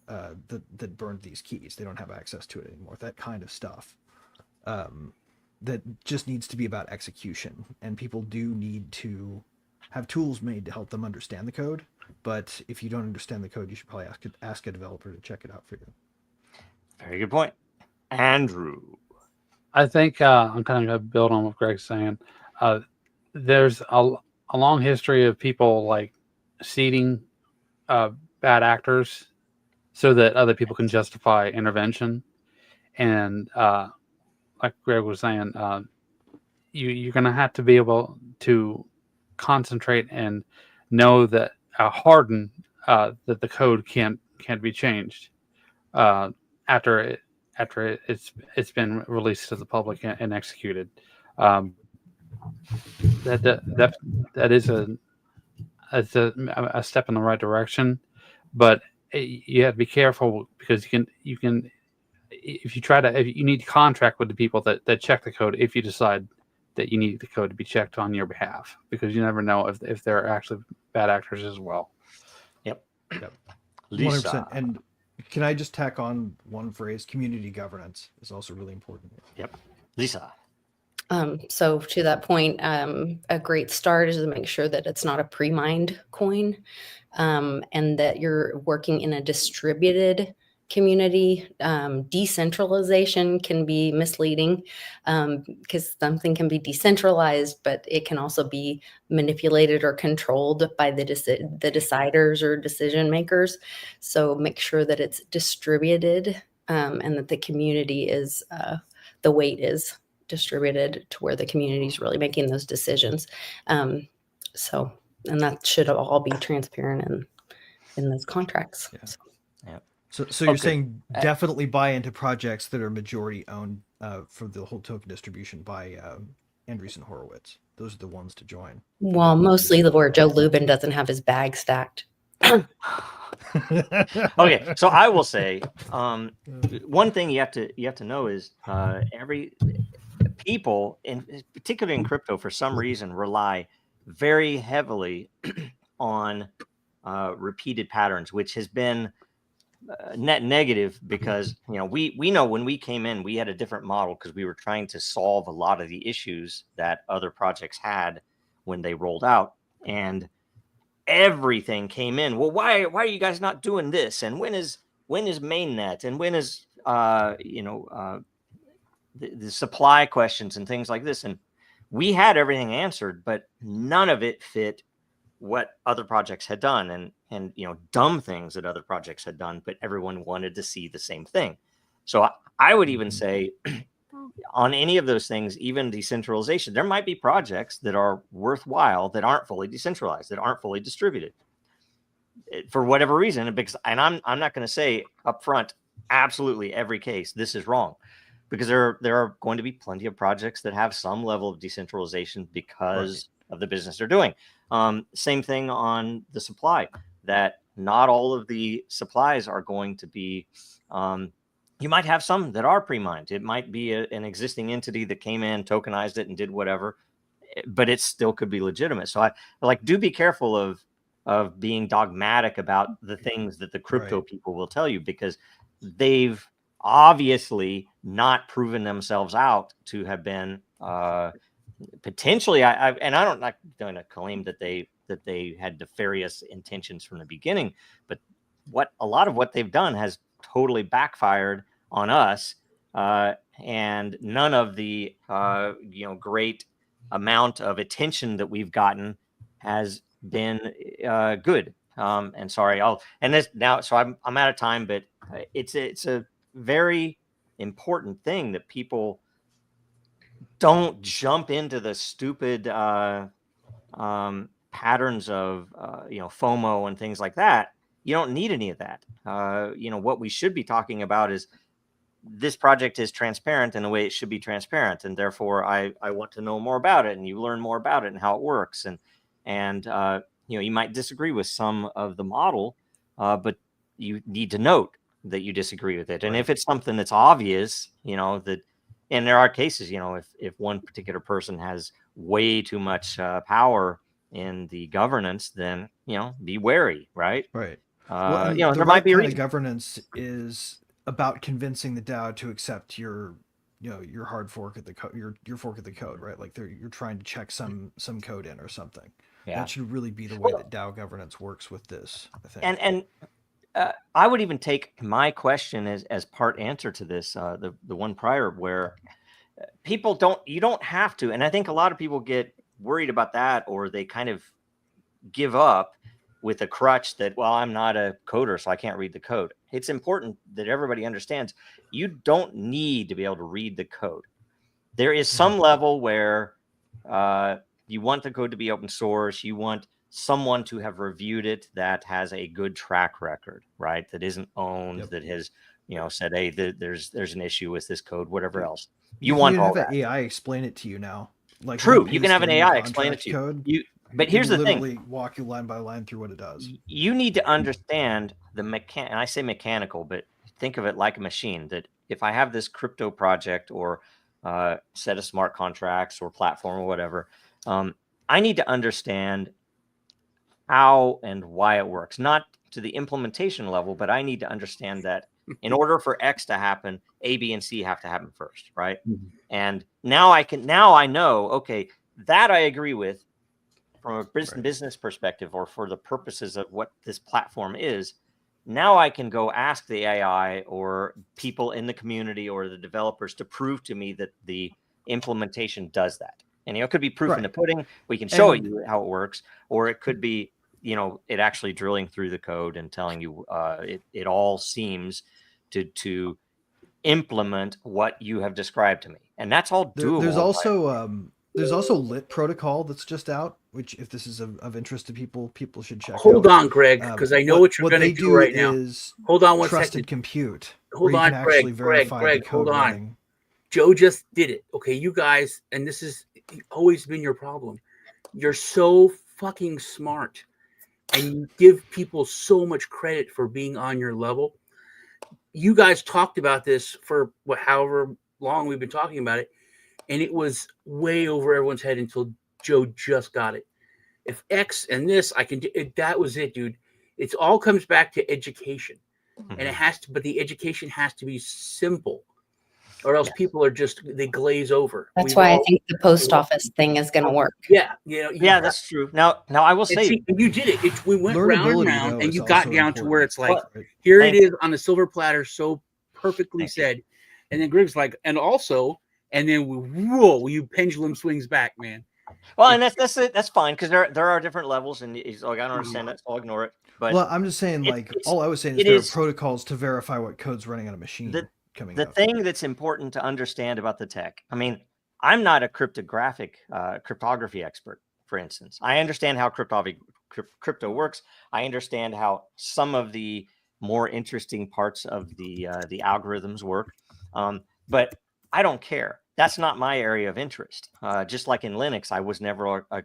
S3: that burned these keys. They don't have access to it anymore. That kind of stuff. That just needs to be about execution, and people do need to have tools made to help them understand the code. But if you don't understand the code, you should probably ask a developer to check it out for you.
S2: Very good point. Andrew.
S4: I think I'm kind of going to build on what Greg's saying. There's a long history of people like seeding bad actors so that other people can justify intervention. And like Greg was saying, you're going to have to be able to concentrate and know that harden that the code can't be changed after it's been released to the public and executed. That is a step in the right direction, but you have to be careful because you can if you need to contract with the people that check the code if you decide that you need the code to be checked on your behalf, because you never know if they're actually bad actors as well.
S2: Yep.
S3: Lisa.
S2: 100%.
S3: And can I just tack on one phrase? Community governance is also really important.
S2: Yep. Lisa.
S5: So to that point, a great start is to make sure that it's not a pre-mined coin, and that you're working in a distributed community. Decentralization can be misleading because something can be decentralized, but it can also be manipulated or controlled by the deciders or decision makers. So make sure that it's distributed and that the community is, the weight is distributed to where the community is really making those decisions. And that should all be transparent in those contracts.
S3: Yeah.
S5: So.
S2: Yeah.
S3: So you're saying definitely buy into projects that are majority owned for the whole token distribution by Andreessen Horowitz. Those are the ones to join.
S5: Well, mostly where Joe Lubin doesn't have his bag stacked.
S2: Okay, so I will say one thing you have to know is every people, particularly in crypto, for some reason rely very heavily on repeated patterns, which has been net negative because we know when we came in we had a different model because we were trying to solve a lot of the issues that other projects had when they rolled out, and everything came in. Well, why are you guys not doing this? And when is mainnet? And when is the supply questions and things like this? And we had everything answered, but none of it fit what other projects had done, and dumb things that other projects had done, but everyone wanted to see the same thing. So I would even say on any of those things, even decentralization, there might be projects that are worthwhile that aren't fully decentralized, that aren't fully distributed for whatever reason. Because, and I'm not going to say up front, absolutely every case this is wrong, because there are going to be plenty of projects that have some level of decentralization because of the business they're doing. Same thing on the supply, that not all of the supplies are going to be, you might have some that are pre-mined. It might be an existing entity that came in, tokenized it and did whatever, but it still could be legitimate. So I do be careful of being dogmatic about the things that the crypto people will tell you, because they've obviously not proven themselves out to have been potentially, I'm not going to claim that they had nefarious intentions from the beginning, but a lot of what they've done has totally backfired on us, and none of the great amount of attention that we've gotten has been good. And sorry, I'm out of time, but it's a very important thing that people don't jump into the stupid patterns of FOMO and things like that. You don't need any of that. What we should be talking about is this project is transparent in the way it should be transparent, and therefore I want to know more about it, and you learn more about it and how it works, and you might disagree with some of the model, but you need to note that you disagree with it. And if it's something that's obvious, that, and there are cases, if one particular person has way too much power in the governance, then be wary, right?
S3: Right.
S2: There
S3: the
S2: might be a
S3: kind of
S2: reason.
S3: governance is about convincing the DAO to accept your hard fork of the code, your fork of the code, right? Like you're trying to check some code in or something.
S2: Yeah.
S3: That should really be the way that DAO governance works with this, I think.
S2: And I would even take my question as part answer to this, the one prior, where you don't have to, and I think a lot of people get worried about that, or they kind of give up with a crutch that, well, I'm not a coder, so I can't read the code. It's important that everybody understands you don't need to be able to read the code. There is some level where you want the code to be open source. You want someone to have reviewed it that has a good track record, right? That isn't owned, that has, said, hey, there's an issue with this code, whatever else. You want all that.
S3: AI explain it to you now. Like
S2: true, you can have an AI explain it to you.
S3: Code,
S2: but here's the thing:
S3: literally walk you line by line through what it does.
S2: You need to understand the and I say mechanical, but think of it like a machine. That if I have this crypto project or set of smart contracts or platform or whatever, I need to understand how and why it works, not to the implementation level, but I need to understand that in order for X to happen, A, B, and C have to happen first, right? Mm-hmm. And now I know, okay, that I agree with from a business perspective, or for the purposes of what this platform is. Now I can go ask the AI or people in the community or the developers to prove to me that the implementation does that. And it could be proof in the pudding. We can show you how it works, or it could be, it actually drilling through the code and telling you it all seems to implement what you have described to me. And that's all doable.
S3: There's also Lit protocol that's just out, which, if this is of interest to people should check out.
S6: Hold on, Greg, because I know what you're going to do right now. Hold on one
S3: trusted
S6: second.
S3: Compute.
S6: Hold on, Greg, hold on. Running. Joe just did it. Okay, you guys, and this has always been your problem. You're so fucking smart, and you give people so much credit for being on your level. You guys talked about this for however long we've been talking about it, and it was way over everyone's head until Joe just got it. If X and this, I can do it. That was it, dude. It all comes back to education, and it has to. But the education has to be simple, or else people are they glaze over.
S5: That's why I think the post office thing is going to work.
S6: Yeah,
S2: that's true. Now I will say,
S6: you did it. We went round and round, and you got down to where it's like, here it is on a silver platter, so perfectly said. And then Greg's like, and also, and then you pendulum swings back, man.
S2: Well, and that's it. That's fine, because there are different levels, and he's like, I don't understand that, so I'll ignore it. But
S3: I'm just saying, all I was saying is there are protocols to verify what code's running on a machine. The
S2: thing that's important to understand about the tech, I mean, I'm not a cryptography expert, for instance. I understand how crypto works. I understand how some of the more interesting parts of the algorithms work, but I don't care. That's not my area of interest. Just like in Linux, I was never a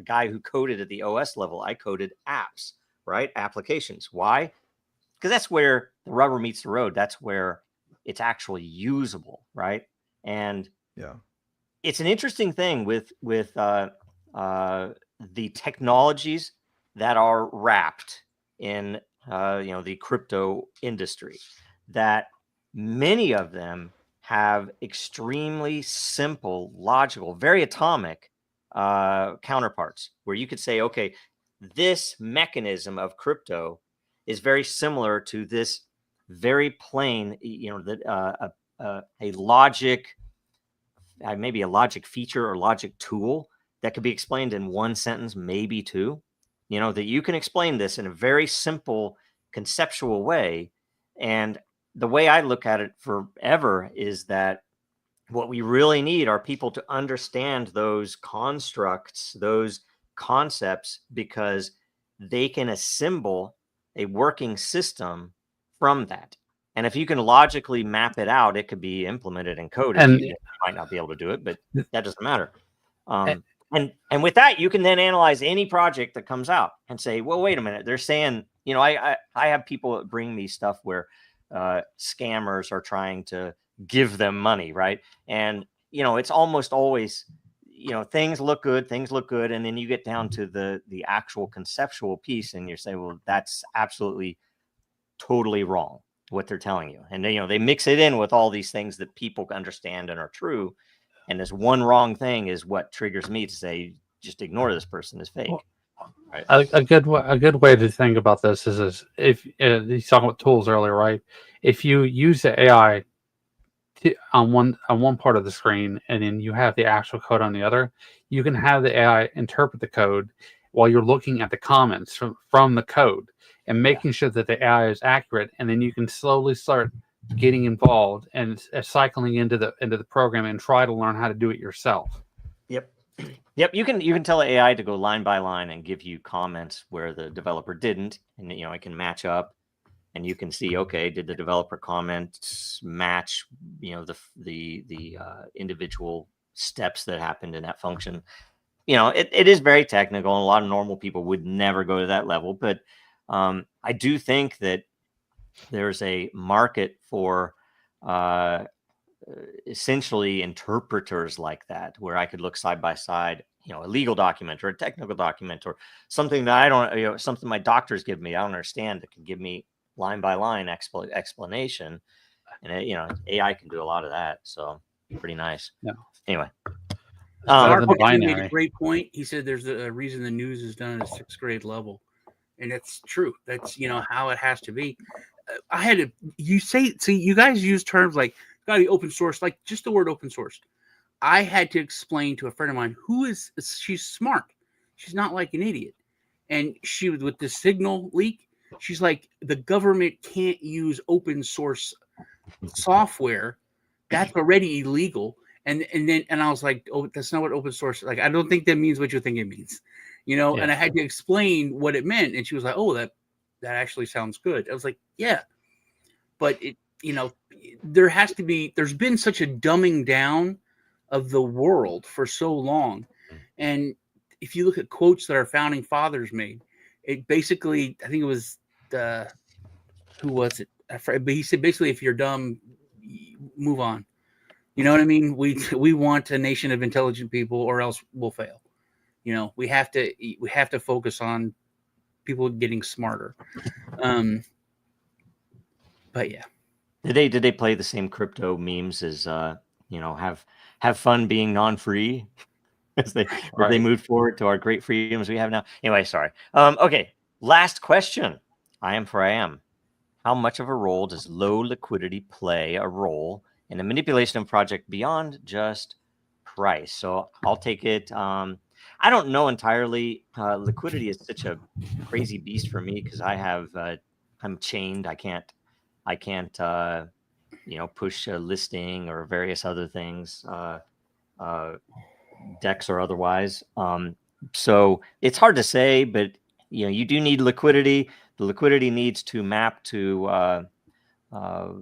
S2: guy who coded at the OS level. I coded apps, right? Applications. Why? Because that's where the rubber meets the road. That's where it's actually usable, right? And it's an interesting thing with the technologies that are wrapped in the crypto industry, that many of them have extremely simple, logical, very atomic counterparts, where you could say, okay, this mechanism of crypto is very similar to this very plain, a logic, maybe a logic feature or logic tool that could be explained in one sentence, maybe two, that you can explain this in a very simple conceptual way. And the way I look at it forever is that what we really need are people to understand those constructs, those concepts, because they can assemble a working system from that. And if you can logically map it out, it could be implemented in code.
S4: And
S2: you might not be able to do it, but that doesn't matter. And with that, you can then analyze any project that comes out and say, well, wait a minute. They're saying, I have people that bring me stuff where scammers are trying to give them money, right? And it's almost always, things look good, and then you get down to the actual conceptual piece, and you say, well, that's absolutely totally wrong what they're telling you. And they mix it in with all these things that people understand and are true, and this one wrong thing is what triggers me to say, just ignore this person is fake. Right.
S4: A good way to think about this is if you talking about tools earlier, right? If you use the AI on one part of the screen, and then you have the actual code on the other, you can have the AI interpret the code while you're looking at the comments from the code and making sure that the AI is accurate, and then you can slowly start getting involved and cycling into the program and try to learn how to do it yourself.
S2: Yep. You can tell the AI to go line by line and give you comments where the developer didn't, and it can match up. And you can see, okay, did the developer comments match, the individual steps that happened in that function? It is very technical, and a lot of normal people would never go to that level. But I do think that there's a market for essentially interpreters like that, where I could look side by side, a legal document or a technical document or something that I don't, something my doctors give me, I don't understand, that can give me line by line explanation, and AI can do a lot of that, so pretty nice.
S4: Yeah.
S2: Anyway,
S6: he made a great point. He said there's a reason the news is done at a 6th grade level, and it's true. That's how it has to be. I had to. You guys use terms like gotta be open source, like just the word open source. I had to explain to a friend of mine she's smart. She's not like an idiot, and she was with the signal leak. She's like, the government can't use open source software. That's already illegal. And I was like, oh, that's not what open source, like, I don't think that means what you think it means, Yeah. And I had to explain what it meant. And she was like, oh, that actually sounds good. I was like, yeah, but there's been such a dumbing down of the world for so long. And if you look at quotes that our founding fathers made, it basically, I think it was who was it? But he said basically, if you're dumb, move on. You know what I mean? We want a nation of intelligent people, or else we'll fail. We have to focus on people getting smarter. But yeah.
S2: Did they play the same crypto memes as have fun being non-free as they move forward to our great freedoms we have now? Anyway, sorry. Okay, last question. I am. How much of a role does low liquidity play a role in the manipulation of project beyond just price? So I'll take it. I don't know entirely. Liquidity is such a crazy beast for me because I'm chained. I can't push a listing or various other things, DEX or otherwise. So it's hard to say, but you do need liquidity. The liquidity needs to map to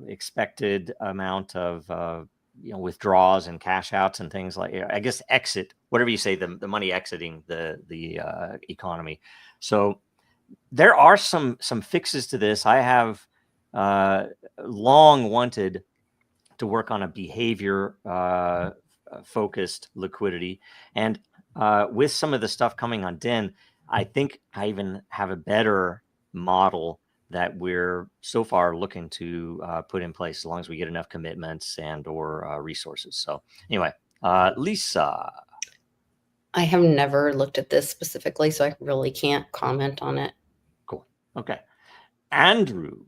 S2: expected amount of withdrawals and cash outs and things like, I guess, exit, whatever you say, the money exiting the economy. So there are some fixes to this. I have long wanted to work on a behavior focused liquidity, and with some of the stuff coming on Den, I think I even have a better model that we're so far looking to put in place, as long as we get enough commitments and or resources. So anyway, Lisa.
S5: I have never looked at this specifically, so I really can't comment on it.
S2: Cool. Okay. Andrew.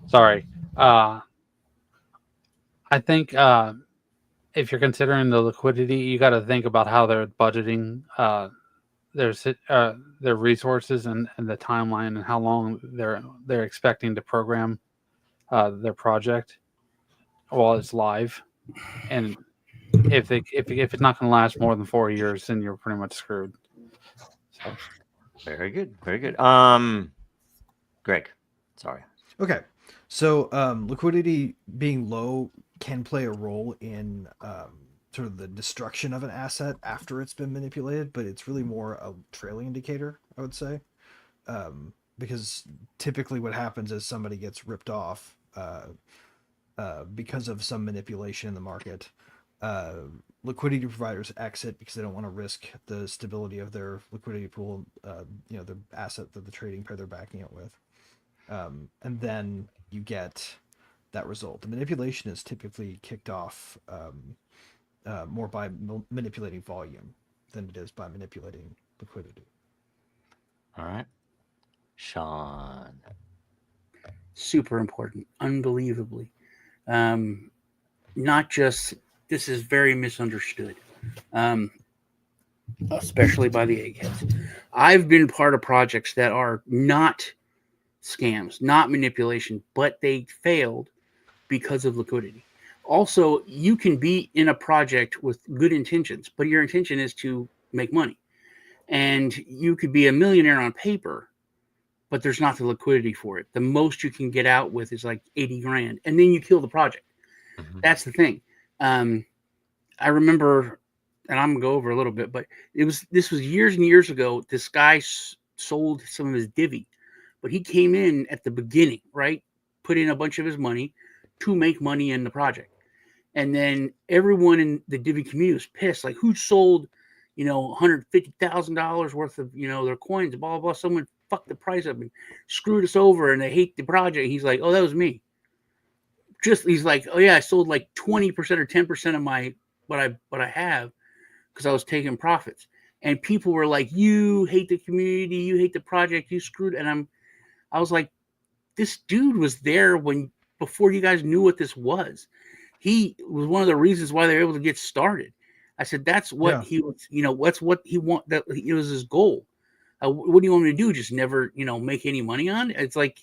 S4: Sorry. I think if you're considering the liquidity, you got to think about how they're budgeting their resources and the timeline and how long they're expecting to program their project while it's live. And if it's not going to last more than 4 years, then you're pretty much screwed. So
S2: Very good. Very good. Greg, sorry.
S3: Okay. So liquidity being low can play a role in sort of the destruction of an asset after it's been manipulated, but it's really more a trailing indicator, I would say. Because typically what happens is somebody gets ripped off because of some manipulation in the market. Liquidity providers exit because they don't want to risk the stability of their liquidity pool, the asset that the trading pair they're backing it with. And then you get that result. The manipulation is typically kicked off more by manipulating volume than it is by manipulating liquidity.
S2: All right. Sean.
S6: Super important, unbelievably. Not just, this is very misunderstood, especially by the eggheads. I've been part of projects that are not scams, not manipulation, but they failed because of liquidity. Also, you can be in a project with good intentions, but your intention is to make money. And you could be a millionaire on paper, but there's not the liquidity for it. The most you can get out with is like 80 grand, and then you kill the project. Mm-hmm. That's the thing. I remember, and I'm gonna go over a little bit, but this was years and years ago. This guy sold some of his divvy, but he came in at the beginning, right? Put in a bunch of his money to make money in the project. And then everyone in the divvy community was pissed. Like, who sold, $150,000 worth of, their coins, blah, blah, blah. Someone fucked the price up and screwed us over, and they hate the project. He's like, oh, that was me. He's like, oh yeah, I sold like 20% or 10% of my what I have because I was taking profits. And people were like, you hate the community, you hate the project, you screwed. And I was like, this dude was there before you guys knew what this was. He was one of the reasons why they were able to get started. I said, that's what he was, that's what he want. That it was his goal. What do you want me to do? Just never, make any money on it? It's like,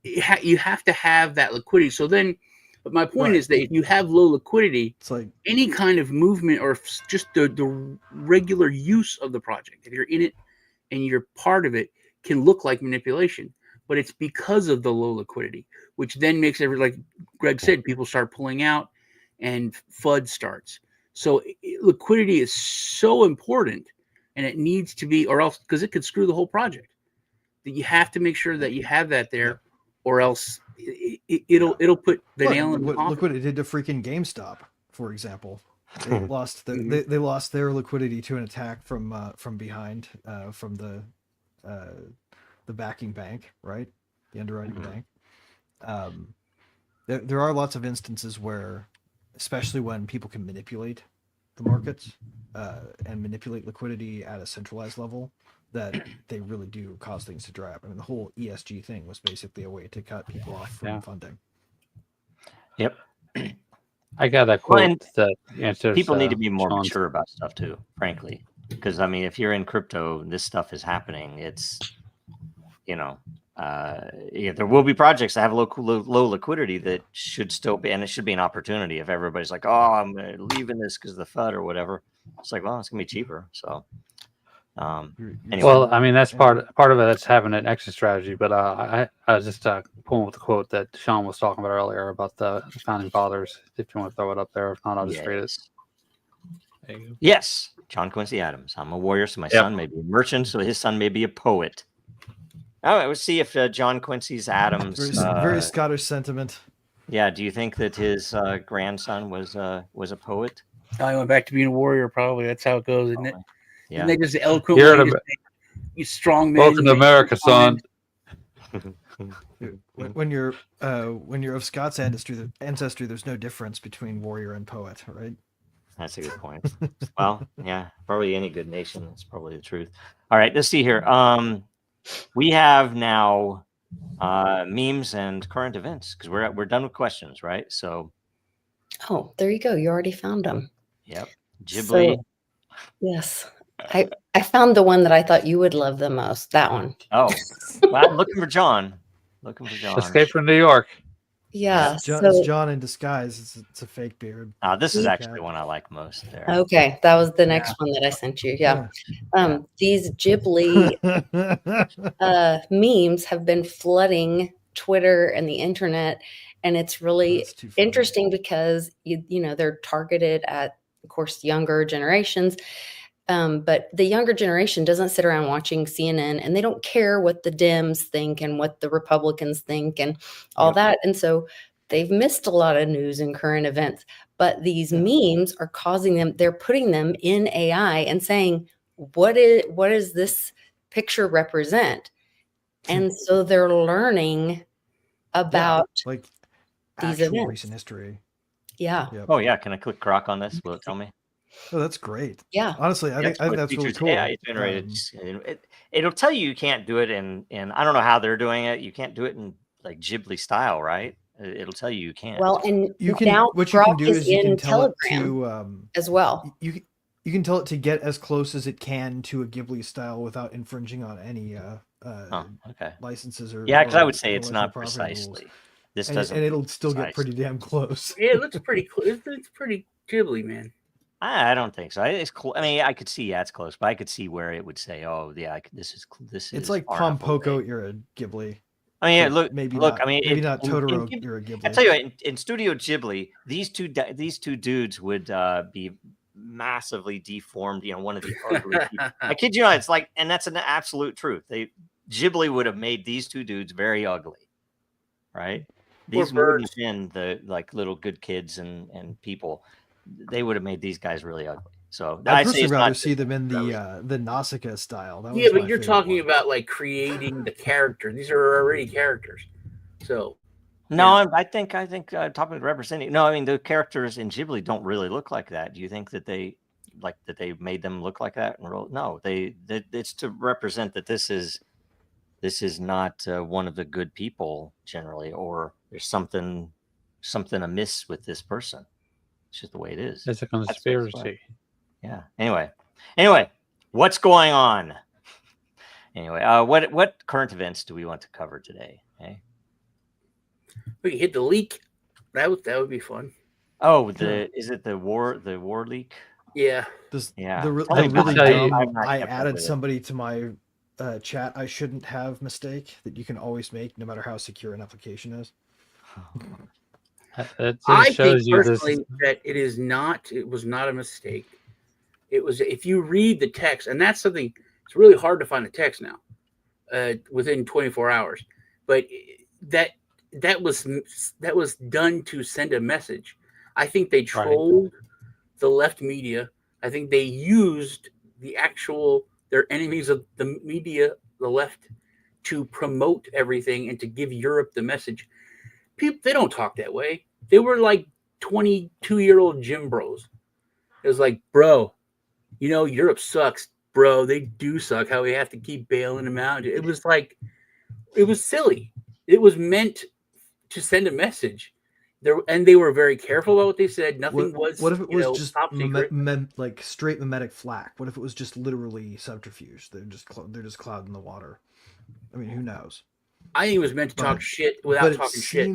S6: you have to have that liquidity. So then, but my point is that if you have low liquidity, it's like any kind of movement or just the regular use of the project, if you're in it and you're part of it, can look like manipulation. But it's because of the low liquidity, which then makes like Greg said, people start pulling out and FUD starts. So liquidity is so important, and it needs to be, or else, because it could screw the whole project. That you have to make sure that you have that there, or else it'll put the nail in the coffin.
S3: Look what it did to freaking GameStop, for example. They lost they lost their liquidity to an attack from behind, from the backing bank, right? The underwriting bank. There are lots of instances where, especially when people can manipulate the markets and manipulate liquidity at a centralized level, that they really do cause things to dry up. I mean, the whole ESG thing was basically a way to cut people off from funding.
S2: Yep.
S4: I got a quote that answers.
S2: People need to be more mature about stuff too, frankly. Because I mean, if you're in crypto, this stuff is happening. It's, there will be projects that have low liquidity that should still be, and it should be an opportunity. If everybody's like, "Oh, I'm leaving this because of the FUD or whatever," it's like, well, it's gonna be cheaper. So.
S4: Anyway. Well, I mean, that's part of it. That's having an exit strategy. But I was just pulling with the quote that Sean was talking about earlier about the founding fathers. If you want to throw it up there, if not, I'll just read it.
S2: Yes, John Quincy Adams. I'm a warrior, so my son may be a merchant, so his son may be a poet. All right, let's see if John Quincy's Adams.
S3: Very Scottish sentiment.
S2: Yeah. Do you think that his grandson was a poet?
S6: I went back to being a warrior. Probably that's how it goes, isn't it?
S2: Yeah.
S6: And they just eloquently you strong man.
S4: Welcome to America, son.
S3: When you're of Scots ancestry, there's no difference between warrior and poet, right?
S2: That's a good point. Well, yeah, probably any good nation. That's probably the truth. All right, let's see here. We have now memes and current events because we're done with questions, right? So
S5: Oh, there you go. You already found them.
S2: Yep. Ghibli.
S5: So, yes. I found the one that I thought you would love the most. That one.
S2: Oh, well, I'm looking for John. Looking for John.
S4: Escape from New York.
S5: Yeah.
S3: It's
S5: So
S3: John in disguise. It's a fake beard.
S2: This is
S5: Yeah.
S2: actually the one I like most there.
S5: okay, that was the next one that I sent you. Yeah. These Ghibli memes have been flooding Twitter and the internet, and it's really
S3: That's too funny.
S5: interesting because you know they're targeted at, of course, younger generations. But the younger generation doesn't sit around watching CNN, and they don't care what the Dems think and what the Republicans think and all that. And so they've missed a lot of news and current events. But these memes are causing them, they're putting them in AI and saying, what is this picture represent? And so they're learning about
S3: like
S5: these
S3: actual
S5: events.
S3: recent history.
S5: Yeah.
S3: Yep.
S2: Oh yeah, can I click grok on this? Will it tell me?
S3: Oh, that's great.
S5: Yeah.
S3: Honestly, I think that's really cool.
S2: AI generated. It'll tell you can't do it in I don't know how they're doing it. You can't do it in like Ghibli style, right? It'll tell you can't.
S5: Well, and
S3: you can
S5: now
S3: what you can
S5: Grok
S3: do is you can tell it
S5: Telegram
S3: to
S5: as well.
S3: you can tell it to get as close as it can to a Ghibli style without infringing on any
S2: okay.
S3: licenses or
S2: because I would say it's
S3: intellectual
S2: not
S3: property
S2: precisely.
S3: rules.
S2: This
S3: and,
S2: doesn't.
S3: and it'll still get pretty damn close.
S6: Yeah, it looks pretty close. It's pretty Ghibli, man.
S2: I don't think so. It's cool. I mean, I could see it's close, but I could see where it would say, "Oh, yeah, this is."
S3: It's like Pom Poko era Ghibli.
S2: I mean, look.
S3: I mean, maybe not Totoro era Ghibli.
S2: I tell you, what, in Studio Ghibli, these two dudes would be massively deformed. You know, one of the ugly people. I kid you not. It's like, and that's an absolute truth. Ghibli would have made these two dudes very ugly, right? These wouldn't have been the like little good kids and people. They would have made these guys really ugly. So
S3: I'd personally rather see them in the Nausicaa style.
S6: That but you're talking about like creating the character. These are already characters. So
S2: no, I think talking to representing. No, I mean the characters in Ghibli don't really look like that. Do you think that they made them look like that? No, it's to represent that this is not one of the good people generally, or there's something amiss with this person. It's just the way it is.
S4: It's a conspiracy.
S2: Yeah. Anyway, what's going on? Anyway, what current events do we want to cover today? Okay.
S6: We hit the leak. That would be fun.
S2: Oh, is it the war leak?
S6: Yeah.
S3: I added somebody to my chat I shouldn't have mistake that you can always make no matter how secure an application is.
S6: I think personally that it was not a mistake. It was, if you read the text, and that's something, it's really hard to find the text now within 24 hours. But that was done to send a message. I think they trolled the left media. I think they used their enemies of the media, the left, to promote everything and to give Europe the message. People, they don't talk that way. They were like 22-year-old gym bros. It was like, bro, Europe sucks, bro. They do suck. How we have to keep bailing them out. It was like, it was silly. It was meant to send a message. And they were very careful about what they said. Nothing was.
S3: What if it was just like straight mimetic flack? What if it was just literally subterfuge? They're just clouding the water. I mean, who knows?
S6: I think it was meant to talk shit without talking shit.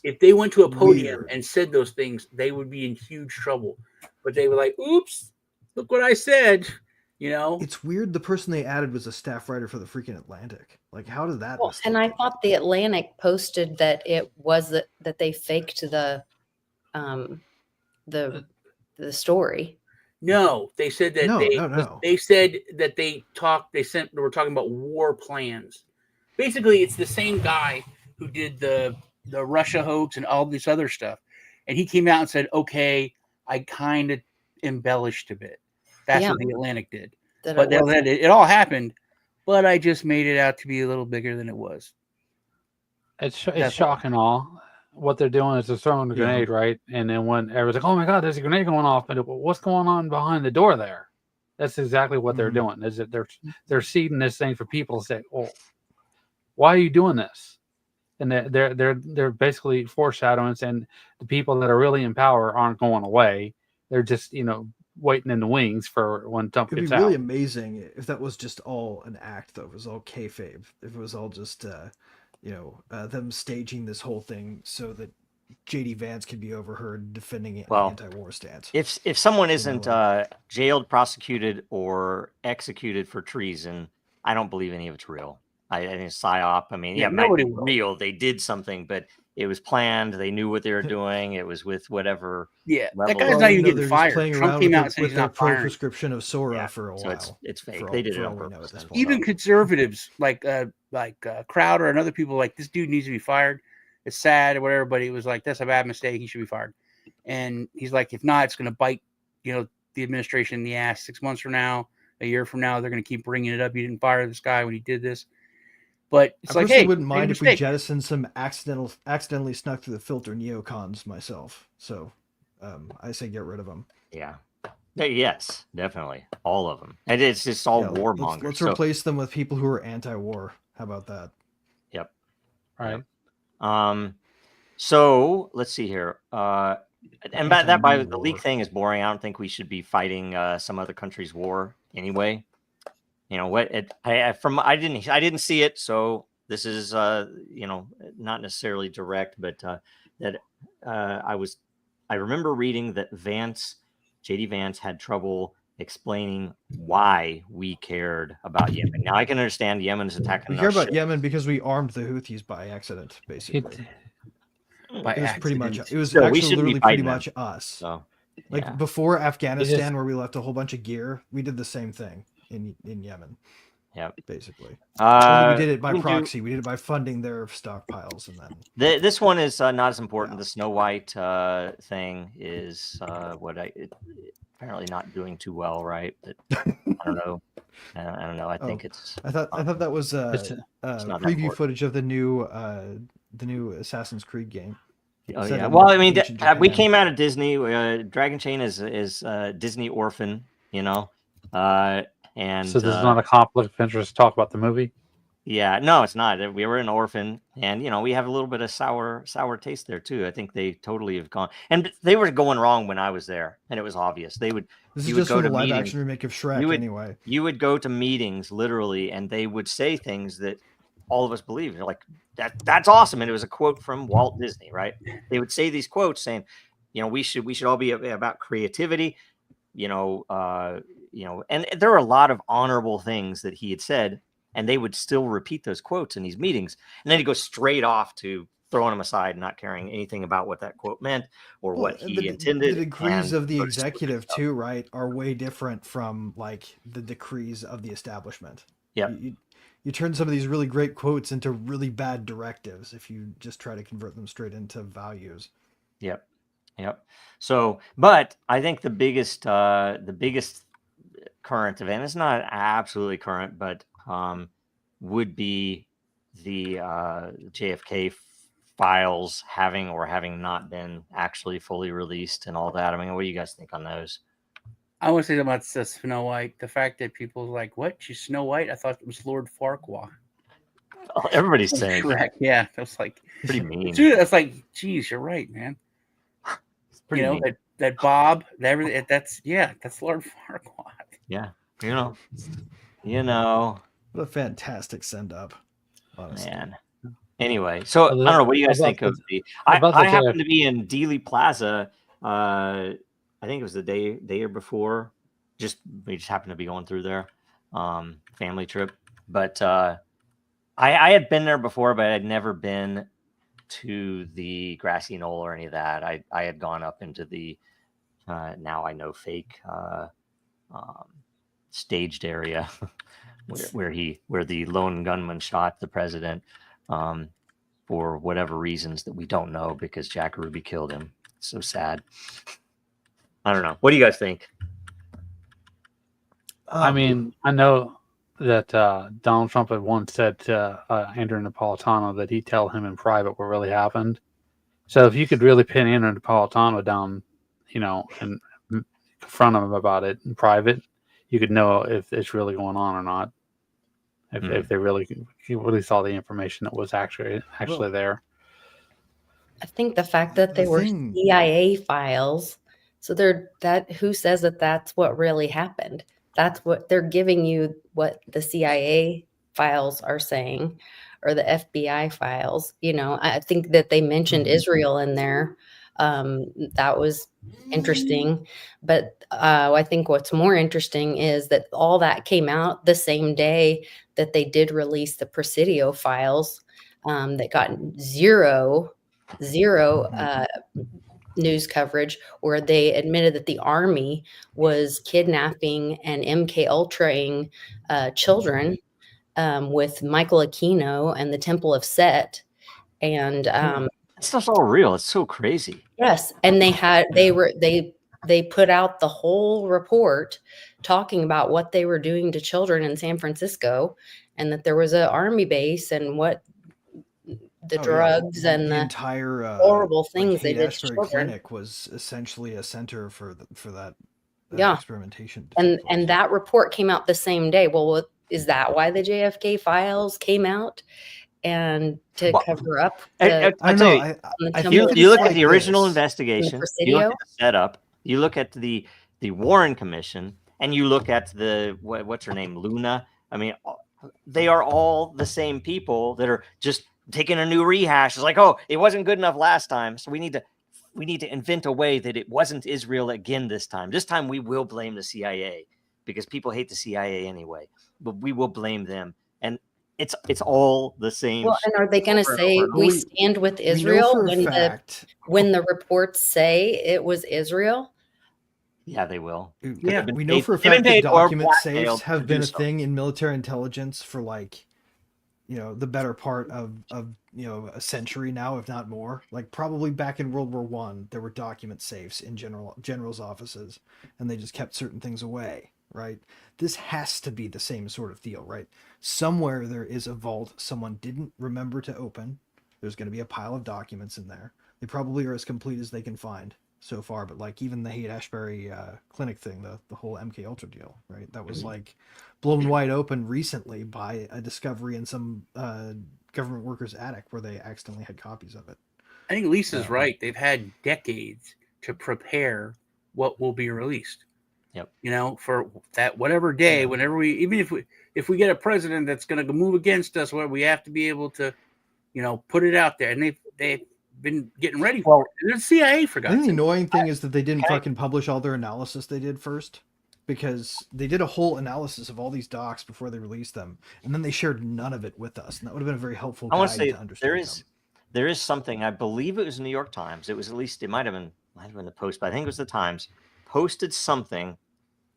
S6: If they went to a podium and said those things, they would be in huge trouble. But they were like, "Oops, look what I said."
S3: It's weird. The person they added was a staff writer for the freaking Atlantic. Like, how did that?
S5: And I thought the Atlantic posted that it was that they faked the story.
S6: No, they said that they said that they were talking about war plans. Basically, it's the same guy who did the Russia hoax and all this other stuff, and he came out and said, "Okay, I kind of embellished a bit." That's what the Atlantic did. But it all happened, but I just made it out to be a little bigger than it was.
S4: It's shocking all. What they're doing is they're throwing a grenade, right? And then when everyone's like, "Oh my God, there's a grenade going off," and what's going on behind the door there? That's exactly what they're doing. Is that they're seeding this thing for people to say, "Oh, why are you doing this?" and they're basically foreshadowing, and the people that are really in power aren't going away. They're just waiting in the wings for when Trump
S3: It'd be
S4: gets
S3: really
S4: out.
S3: amazing if that was just all an act, though. It was all kayfabe. If it was all just, them staging this whole thing so that JD Vance could be overheard defending an
S2: Well,
S3: anti-war stance.
S2: if someone isn't
S3: like-
S2: jailed, prosecuted, or executed for treason, I don't believe any of it's real. I think it's psyop. I mean,
S6: Yeah,
S2: it might be
S6: nobody will.
S2: real. They did something, but it was planned. They knew what they were doing. It was with whatever.
S6: Yeah, that
S2: level
S6: guy's
S2: of-
S6: not even
S3: No,
S6: getting
S3: they're
S6: fired.
S3: just playing
S6: Trump
S3: around
S6: came
S3: with
S6: out and said
S3: with
S6: he's
S3: their
S6: not
S3: pro
S6: firing.
S3: prescription of Sora
S2: Yeah,
S3: for a
S2: so
S3: while.
S2: it's fake.
S3: For
S2: They
S3: all-
S2: did
S3: for
S2: it
S3: all
S2: on
S3: we know
S2: purpose.
S3: at this
S2: then.
S3: point.
S6: Even conservatives like Crowder and other people like this dude needs to be fired. It's sad or whatever, but he was like, that's a bad mistake. He should be fired. And he's like, if not, it's going to bite, the administration in the ass 6 months from now, a year from now. They're going to keep bringing it up. You didn't fire this guy when he did this. But it's
S3: I
S6: like,
S3: personally
S6: hey,
S3: wouldn't
S6: made a
S3: mind if we
S6: mistake.
S3: jettisoned some accidentally snuck through the filter neocons myself. So I say get rid of them.
S2: Yeah. Yes, definitely. All of them. And it's just all
S3: Yeah,
S2: warmongers.
S3: let's
S2: So-
S3: replace them with people who are anti-war. How about that?
S2: Yep.
S4: Right.
S2: So let's see here. And by the
S3: Anti-war.
S2: leak thing is boring. I don't think we should be fighting some other country's war anyway. What? I didn't see it, so this is not necessarily direct, but that I remember reading that JD Vance had trouble explaining why we cared about Yemen. Now I can understand Yemen is attacking.
S3: We
S2: our
S3: care about
S2: ship.
S3: Yemen because we armed the Houthis by accident, basically.
S6: By
S3: It was pretty much.
S6: accident.
S3: It was
S2: So we
S3: actually
S2: shouldn't be
S3: literally pretty
S2: fighting them.
S3: much us.
S2: So
S3: Like
S2: yeah.
S3: before Afghanistan, where we left a whole bunch of gear, we did the same thing in Yemen.
S2: Yep.
S3: Basically. Only we did it by
S2: we do-
S3: proxy. We did it by funding their stockpiles, and then
S2: This one is not as important.
S3: Yeah.
S2: The Snow White thing is apparently not doing too well, right? But I don't know. I don't know. I think it's.
S3: I thought that was
S2: not that
S3: preview
S2: important.
S3: footage of the new Assassin's Creed game.
S2: Oh
S3: Set
S2: yeah.
S3: in
S2: Well, I mean,
S3: ancient
S2: we
S3: Japan.
S2: came out of Disney. Dragon Chain is Disney orphan, and
S4: So this is not a conflict of interest to talk about the movie.
S2: yeah, no, it's not. We were an orphan, and we have a little bit of sour taste there too. I think they totally have gone, and they were going wrong when I was there, and it was obvious. They would.
S3: This
S2: you
S3: is
S2: would
S3: just
S2: go
S3: from
S2: to
S3: the live
S2: meetings.
S3: action remake of Shrek,
S2: You would-
S3: anyway.
S2: You would go to meetings literally, and they would say things that all of us believe. They're like, that's awesome, and it was a quote from Walt Disney, right? They would say these quotes saying, we should all be about creativity, and there are a lot of honorable things that he had said, and they would still repeat those quotes in these meetings, and then he'd go straight off to throwing them aside, not caring anything about what that quote meant or what
S3: and
S2: he intended.
S3: The decrees
S2: and
S3: of the
S2: go to stupid
S3: executive
S2: stuff.
S3: too, right, are way different from like the decrees of the establishment.
S2: Yeah.
S3: You turn some of these really great quotes into really bad directives if you just try to convert them straight into values.
S2: Yep. So, but I think the biggest current event is not absolutely current, but would be the JFK files having or having not been actually fully released and all that. I mean, what do you guys think on those?
S6: I want to say about Snow White. The fact that people are like, what? She's Snow White? I thought it was Lord Farquaad.
S2: Everybody's saying
S6: Shrek. Yeah. That was like,
S2: pretty mean.
S6: dude, that's like, geez, you're right, man.
S2: It's pretty mean.
S6: that Bob, that's Lord Farquaad.
S2: Yeah.
S3: What a fantastic send up, honestly.
S2: Man. Anyway, so I don't know. What do you guys think of the? I happened to be in Dealey Plaza. I think it was the day or before. We just happened to be going through there, family trip. But I had been there before, but I'd never been to the grassy knoll or any of that. I had gone up into the now I know fake staged area where the lone gunman shot the president for whatever reasons that we don't know because Jack Ruby killed him. It's so sad. I don't know. What do you guys think?
S4: I mean, I know that Donald Trump had once said to Andrew Napolitano that he'd tell him in private what really happened. So if you could really pin Andrew Napolitano down, and confront him about it in private, you could know if it's really going on or not. if they really saw the information that was actually there.
S5: I think the fact that they were CIA files, so who says that that's what really happened? That's what they're giving you, what the CIA files are saying, or the FBI files. I think that they mentioned Israel in there. That was interesting. But I think what's more interesting is that all that came out the same day that they did release the Presidio files, that got zero news coverage, where they admitted that the Army was kidnapping and MK Ultraing children with Michael Aquino and the Temple of Set. And
S2: that stuff's all real. It's so crazy.
S5: Yes, and they put out the whole report talking about what they were doing to children in San Francisco, and that there was an Army base, and what the drugs and the
S3: entire
S5: horrible things they did to
S3: Ashbury
S5: children.
S3: Clinic was essentially a center for that experimentation.
S5: And that report came out the same day. Well, is that why the JFK files came out? And to cover up
S2: I don't know. You look at the original investigation, you look at the setup, you look at the Warren Commission, and you look at the what's her name, Luna. I mean, they are all the same people that are just taking a new rehash. It's like, oh, it wasn't good enough last time, so we need to invent a way that it wasn't Israel again this time. This time we will blame the CIA, because people hate the CIA anyway, but we will blame them. And it's all the same.
S5: Well, and are they going to say we stand with Israel when the reports say it was Israel?
S2: Yeah, they will.
S3: Yeah, we know for a fact that document safes have been a thing in military intelligence for the better part of a century now, if not more. Like probably back in World War I, there were document safes in generals' offices, and they just kept certain things away. Right? This has to be the same sort of deal, right? Somewhere there is a vault someone didn't remember to open. There's going to be a pile of documents in there. They probably are as complete as they can find so far, but even the Haight-Ashbury Clinic thing, the whole MK Ultra deal, right? That was blown wide open recently by a discovery in some government worker's attic where they accidentally had copies of it.
S6: I think Lisa's right. They've had decades to prepare what will be released.
S2: Yep.
S6: For that whatever day, whenever even if we get a president that's going to move against us, where we have to be able to, put it out there, and they've been getting ready for it. There's CIA for God's sake.
S3: The annoying thing is that they didn't fucking publish all their analysis they did first, because they did a whole analysis of all these docs before they released them, and then they shared none of it with us, and that would have been a very helpful guide to understand.
S2: There is something, I believe it was New York Times. It was it might have been the Post, but I think it was the Times posted something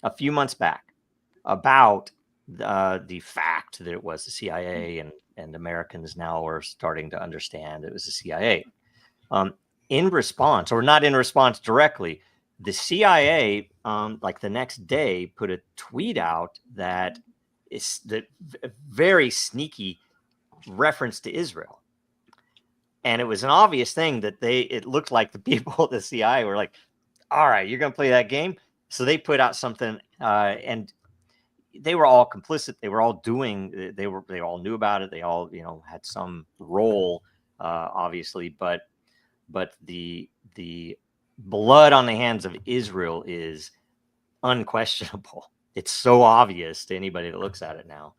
S2: a few months back about the fact that it was the CIA, and Americans now are starting to understand it was the CIA. In response, or not in response directly, the CIA, the next day, put a tweet out that is the very sneaky reference to Israel. And it was an obvious thing that it looked like the people at the CIA were like, all right, you're going to play that game? So they put out something, and they were all complicit. They were all doing. They all knew about it. They all had some role, obviously. But the blood on the hands of Israel is unquestionable. It's so obvious to anybody that looks at it now,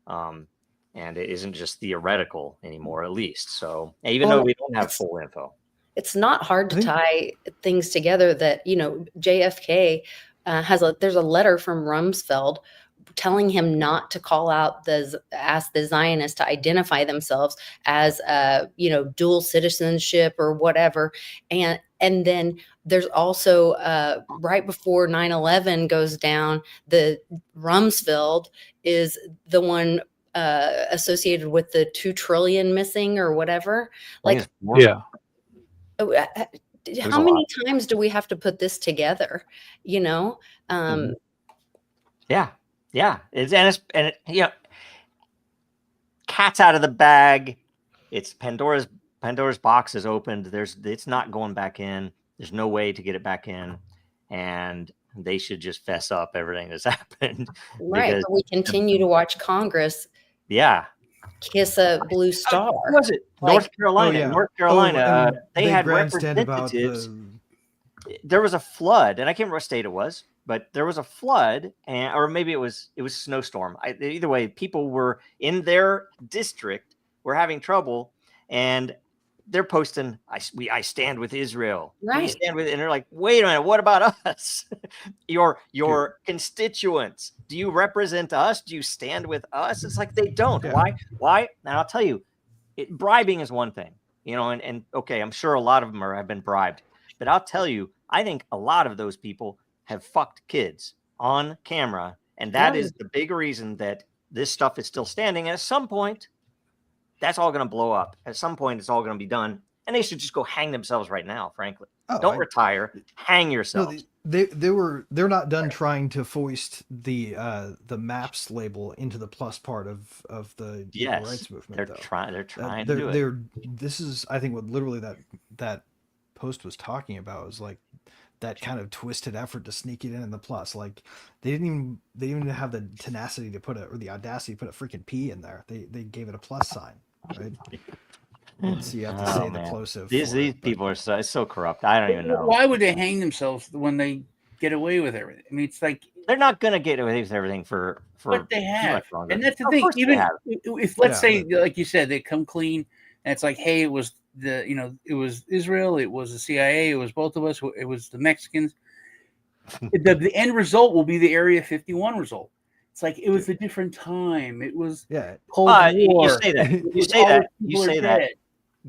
S2: and it isn't just theoretical anymore. At least, so even though we don't have full info.
S5: It's not hard to tie things together that, JFK there's a letter from Rumsfeld telling him not to ask the Zionists to identify themselves as, dual citizenship or whatever. And then there's also right before 9/11 goes down, the Rumsfeld is the one associated with the 2 trillion missing or whatever.
S4: Yeah.
S5: How many times do we have to put this together?
S2: Yeah. Cat's out of the bag. It's Pandora's box is opened. It's not going back in. There's no way to get it back in, and they should just fess up everything that's happened.
S5: Right, but we continue to watch Congress
S2: Yeah.
S5: kiss a blue star.
S2: What was it?
S5: Like-
S2: North Carolina.
S3: yeah.
S2: North Carolina.
S3: and
S2: they had
S3: grandstand
S2: representatives. There was a flood, and I can't remember what state it was, but there was a flood, or maybe it was snowstorm. Either way, people were in their district were having trouble, and they're posting, I stand with Israel. We
S5: Right.
S2: stand with, and they're like, wait a minute, what about us? your constituents. Do you represent us? Do you stand with us? It's like they don't.
S3: Yeah.
S2: Why? And I'll tell you, bribing is one thing, and okay, I'm sure a lot of them have been bribed. But I'll tell you, I think a lot of those people have fucked kids on camera. And that is the big reason that this stuff is still standing. And at some point, that's all going to blow up. At some point, it's all going to be done. And they should just go hang themselves right now, frankly. Don't retire. Hang yourself.
S3: No, they're not done trying to foist the MAPS label into the plus part of the equal rights movement.
S2: They're trying to do it.
S3: This is, I think, what literally that post was talking about was like that kind of twisted effort to sneak it in the plus. Like they didn't even have the tenacity to or the audacity to put a freaking P in there. They gave it a plus sign, right? And so you have to say the plosive.
S2: These people are so corrupt. I don't even know.
S6: Why would they hang themselves when they get away with everything? I mean, it's like
S2: they're not going to get away with everything for
S6: what they have. And that's the thing. Even if let's say, like you said, they come clean, and it's like, hey, it was it was Israel, it was the CIA, it was both of us, it was the Mexicans. The end result will be the Area 51 result. It's like it was a different time. It was Cold War.
S2: You say that. You say that.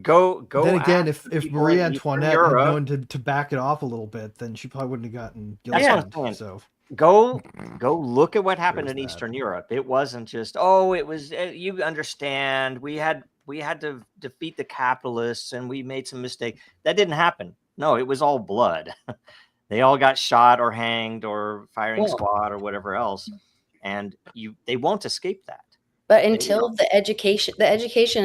S2: Go.
S3: Then again, if Marie Antoinette had known to back it off a little bit, then she probably wouldn't have gotten guillotined. So
S2: go look at what happened in Eastern Europe. It wasn't just it was. You understand? We had to defeat the capitalists, and we made some mistakes. That didn't happen. No, it was all blood. They all got shot or hanged or firing squad or whatever else, and they won't escape that.
S5: But until the education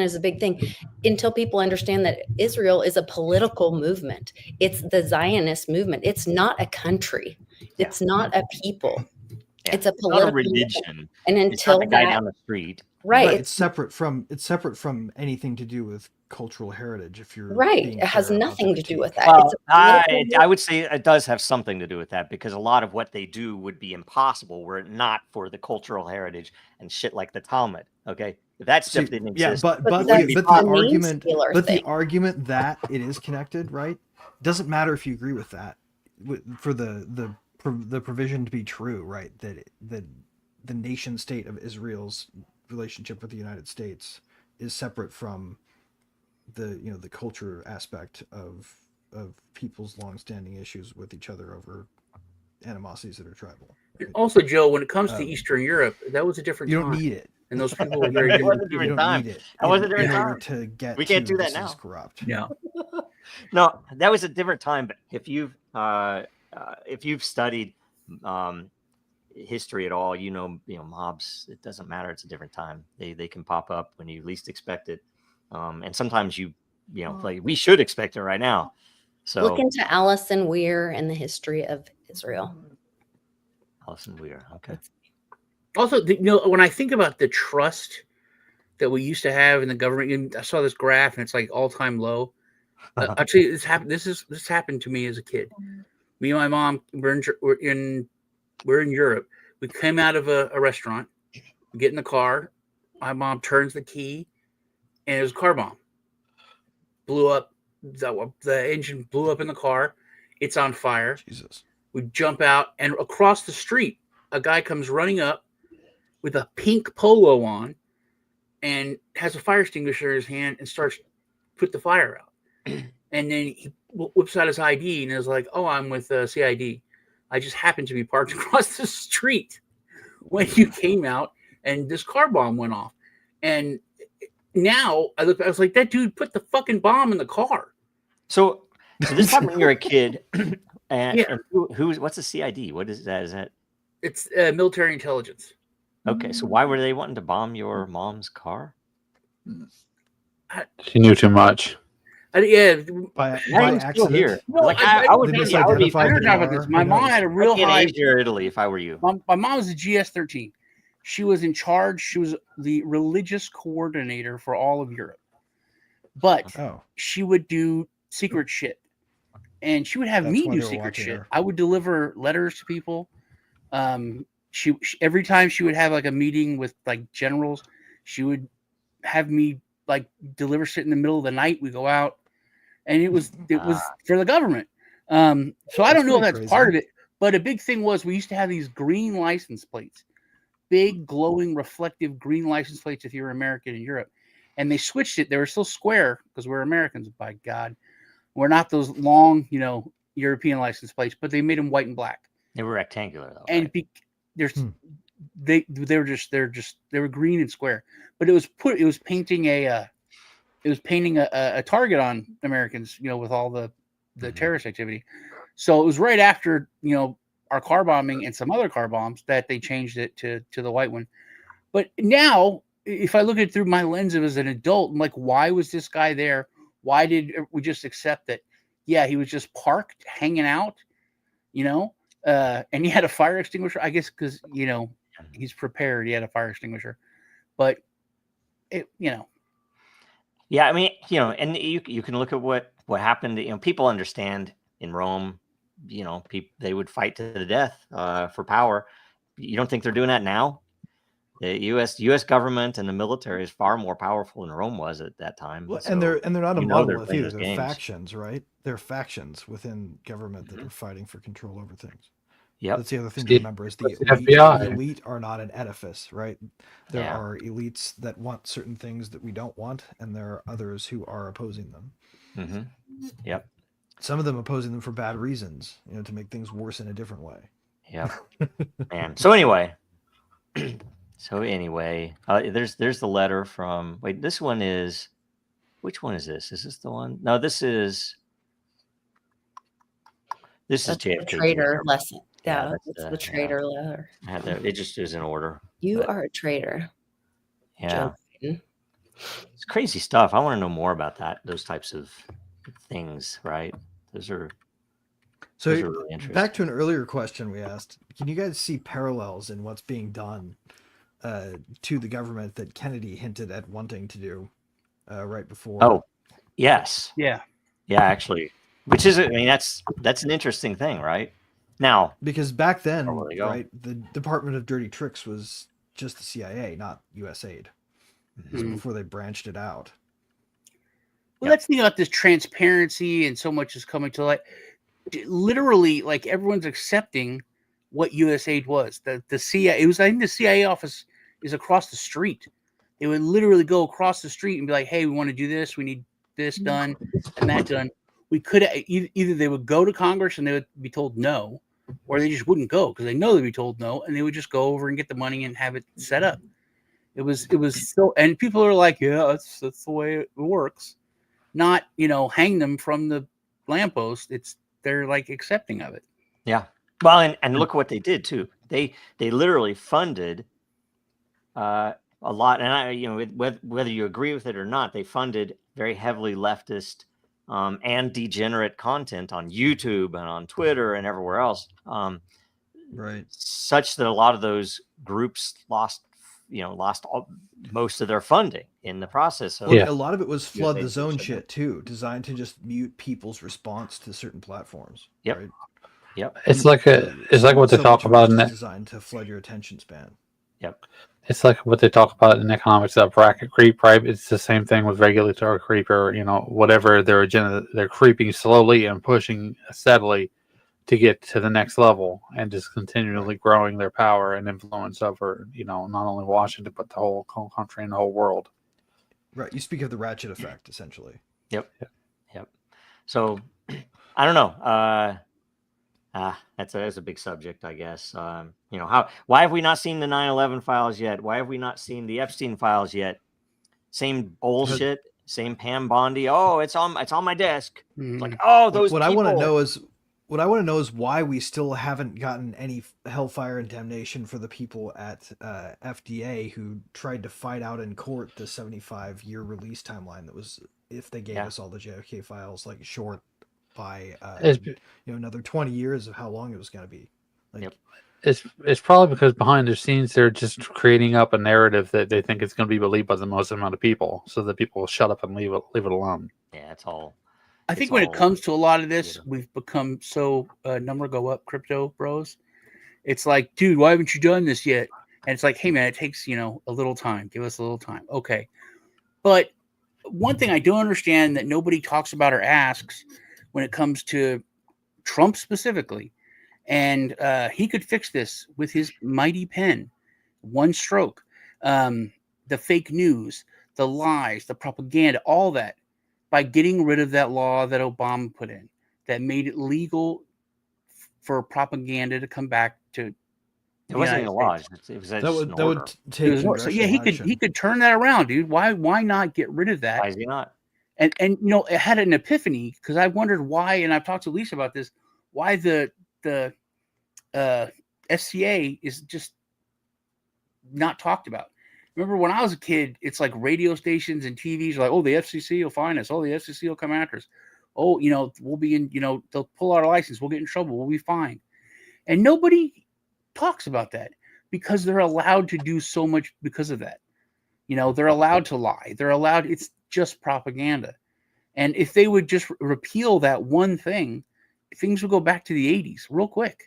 S5: is a big thing. Until people understand that Israel is a political movement, it's the Zionist movement. It's not a country. It's not a people.
S2: Yeah.
S5: It's a political
S2: religion.
S5: And until
S2: the guy down the street,
S5: right?
S3: It's separate from anything to do with cultural heritage. If you're
S5: it has nothing to do with that.
S2: Well, I would say it does have something to do with that, because a lot of what they do would be impossible were it not for the cultural heritage and shit like the Talmud. Okay, if that stuff didn't exist,
S3: but the argument that it is connected, right, doesn't matter if you agree with that. For the provision to be true, right, that the nation state of Israel's relationship with the United States is separate from the culture aspect of people's longstanding issues with each other over animosities that are tribal. Right?
S6: Also, Joe, when it comes to Eastern Europe, that was a different time.
S3: You don't need it.
S6: And those people were very different.
S3: You don't need it.
S2: That was a different time.
S3: Order to get
S2: we can't do that now.
S3: Corrupt.
S6: Yeah.
S2: No, that was a different time. But if you've studied history at all, mobs. It doesn't matter. It's a different time. They can pop up when you least expect it, and sometimes like we should expect it right now. So
S5: look into Alison Weir and the history of Israel.
S2: Alison Weir. Okay.
S6: Also, when I think about the trust that we used to have in the government, I saw this graph and it's like all-time low. Actually, this happened. This happened to me as a kid. Me and my mom we're in Europe. We came out of a restaurant. We get in the car. My mom turns the key, and it was a car bomb. Blew up. The engine blew up in the car. It's on fire.
S3: Jesus.
S6: We jump out, and across the street, a guy comes running up with a pink polo on and has a fire extinguisher in his hand and starts to put the fire out. And then he whips out his ID and is like, "Oh, I'm with CID. I just happened to be parked across the street when you came out and this car bomb went off." And now I was like, that dude put the fucking bomb in the car.
S2: So this happened when you're a kid. And what's the CID? What is that? Is that?
S6: It's military intelligence.
S2: Okay, so why were they wanting to bomb your mom's car?
S4: She knew too much.
S3: By accident.
S2: Here.
S6: No,
S2: like I would be.
S6: My mom had a real high.
S2: Asia or Italy, if I were you.
S6: My mom was a GS-13, She was in charge. She was the religious coordinator for all of Europe. But she would do secret shit. And she would have me do secret shit. I would deliver letters to people. She every time she would have like a meeting with like generals, she would have me like deliver shit in the middle of the night. We go out, and it was for the government. So I don't know if that's part of it, but a big thing was we used to have these green license plates, big glowing reflective green license plates if you're American in Europe, and they switched it. They were still square because we're Americans. By God, we're not those long, European license plates, but they made them white and black.
S2: They were rectangular though,
S6: and
S2: right?
S6: they were green and square, but it was painting a target on Americans, with all the terrorist activity. So it was right after our car bombing and some other car bombs that they changed it to the white one. But now, if I look at it through my lens as an adult, I'm like, why was this guy there? Why did we just accept that? Yeah, he was just parked, hanging out, and he had a fire extinguisher, I guess, because he's prepared. He had a fire extinguisher, but yeah,
S2: I mean, and you can look at what happened. People understand in Rome, they would fight to the death for power. You don't think they're doing that now? The U.S. government and the military is far more powerful than Rome was at that time.
S3: Well, and they're not a monolith either. They're factions, right? They're factions within government that are fighting for control over things.
S2: Yeah,
S3: that's the other thing to remember is the elite are not an edifice, right? There are elites that want certain things that we don't want, and there are others who are opposing them.
S2: Mm-hmm. Yep.
S3: Some of them opposing them for bad reasons, to make things worse in a different way.
S2: Yeah. Man. So anyway. There's the letter from. Wait, this one is. Which one is this? Is this the one? No, this is. That's JFK.
S5: The traitor lesson. Yeah, that's the traitor letter.
S2: It just is in order.
S5: You are a traitor.
S2: Yeah. It's crazy stuff. I want to know more about that. Those types of things, right? Those are really interesting.
S3: Back to an earlier question we asked. Can you guys see parallels in what's being done to the government that Kennedy hinted at wanting to do right before?
S2: Oh, yes.
S6: Yeah,
S2: actually, which is, that's an interesting thing, right? Now,
S3: because back then, right, the Department of Dirty Tricks was just the CIA, not USAID. This is before they branched it out.
S6: Well, let's think about this transparency, and so much is coming to light. Literally, like, everyone's accepting what USAID was. The CIA, I think the CIA office is across the street. They would literally go across the street and be like, hey, we want to do this. We need this done and that done. We could either they would go to Congress and they would be told no, or they just wouldn't go because they know they'd be told no, and they would just go over and get the money and have it set up. It was so, and people are like, yeah, that's the way it works. Not, hang them from the lamppost. They're like accepting of it.
S2: Yeah. Well, and look what they did too. They literally funded a lot, and whether you agree with it or not, they funded very heavily leftist and degenerate content on YouTube and on Twitter and everywhere else.
S3: Right.
S2: Such that a lot of those groups lost most of their funding in the process.
S3: A lot of it was flood the zone shit too, designed to just mute people's response to certain platforms.
S2: Yep.
S3: Right?
S2: Yep.
S4: It's like what they talk about in that,
S3: designed to flood your attention span.
S2: Yep.
S4: It's like what they talk about in economics of bracket creep, right? It's the same thing with regulatory creep, or whatever their agenda. They're creeping slowly and pushing steadily to get to the next level, and just continually growing their power and influence over not only Washington but the whole country and the whole world.
S3: Right. You speak of the ratchet effect, essentially.
S2: Yep. So I don't know. That's a big subject, I guess. Why have we not seen the 9/11 files yet? Why have we not seen the Epstein files yet? Same bullshit, same Pam Bondi. Oh, it's on my desk. It's like, those.
S3: What I want to know is why we still haven't gotten any hellfire and damnation for the people at FDA who tried to fight out in court the 75-year release timeline that was, if they gave us all the JFK files, like, short by another 20 years of how long it was going to be. Like,
S4: It's probably because behind the scenes they're just creating up a narrative that they think it's going to be believed by the most amount of people, so that people will shut up and leave it alone.
S2: Yeah, it's all.
S6: I think when it comes to a lot of this, we've become so number go up crypto bros. It's like, dude, why haven't you done this yet? And it's like, hey man, it takes a little time. Give us a little time, okay? But one thing I don't understand that nobody talks about or asks when it comes to Trump specifically, and he could fix this with his mighty pen, one stroke. The fake news, the lies, the propaganda, all that, by getting rid of that law that Obama put in that made it legal for propaganda to come back to.
S2: It wasn't even a law. It was
S3: that would take
S6: so yeah, he could turn that around, dude. Why not get rid of that?
S2: Why is he not?
S6: And it had an epiphany because I wondered why, and I've talked to Lisa about this, why the FCA is just not talked about. Remember when I was a kid, it's like radio stations and TVs are like, oh, the FCC will find us. Oh, the FCC will come after us. Oh, we'll be in, they'll pull our license. We'll get in trouble. We'll be fined. And nobody talks about that because they're allowed to do so much because of that. They're allowed to lie. It's just propaganda. And if they would just repeal that one thing, things would go back to the 80s real quick.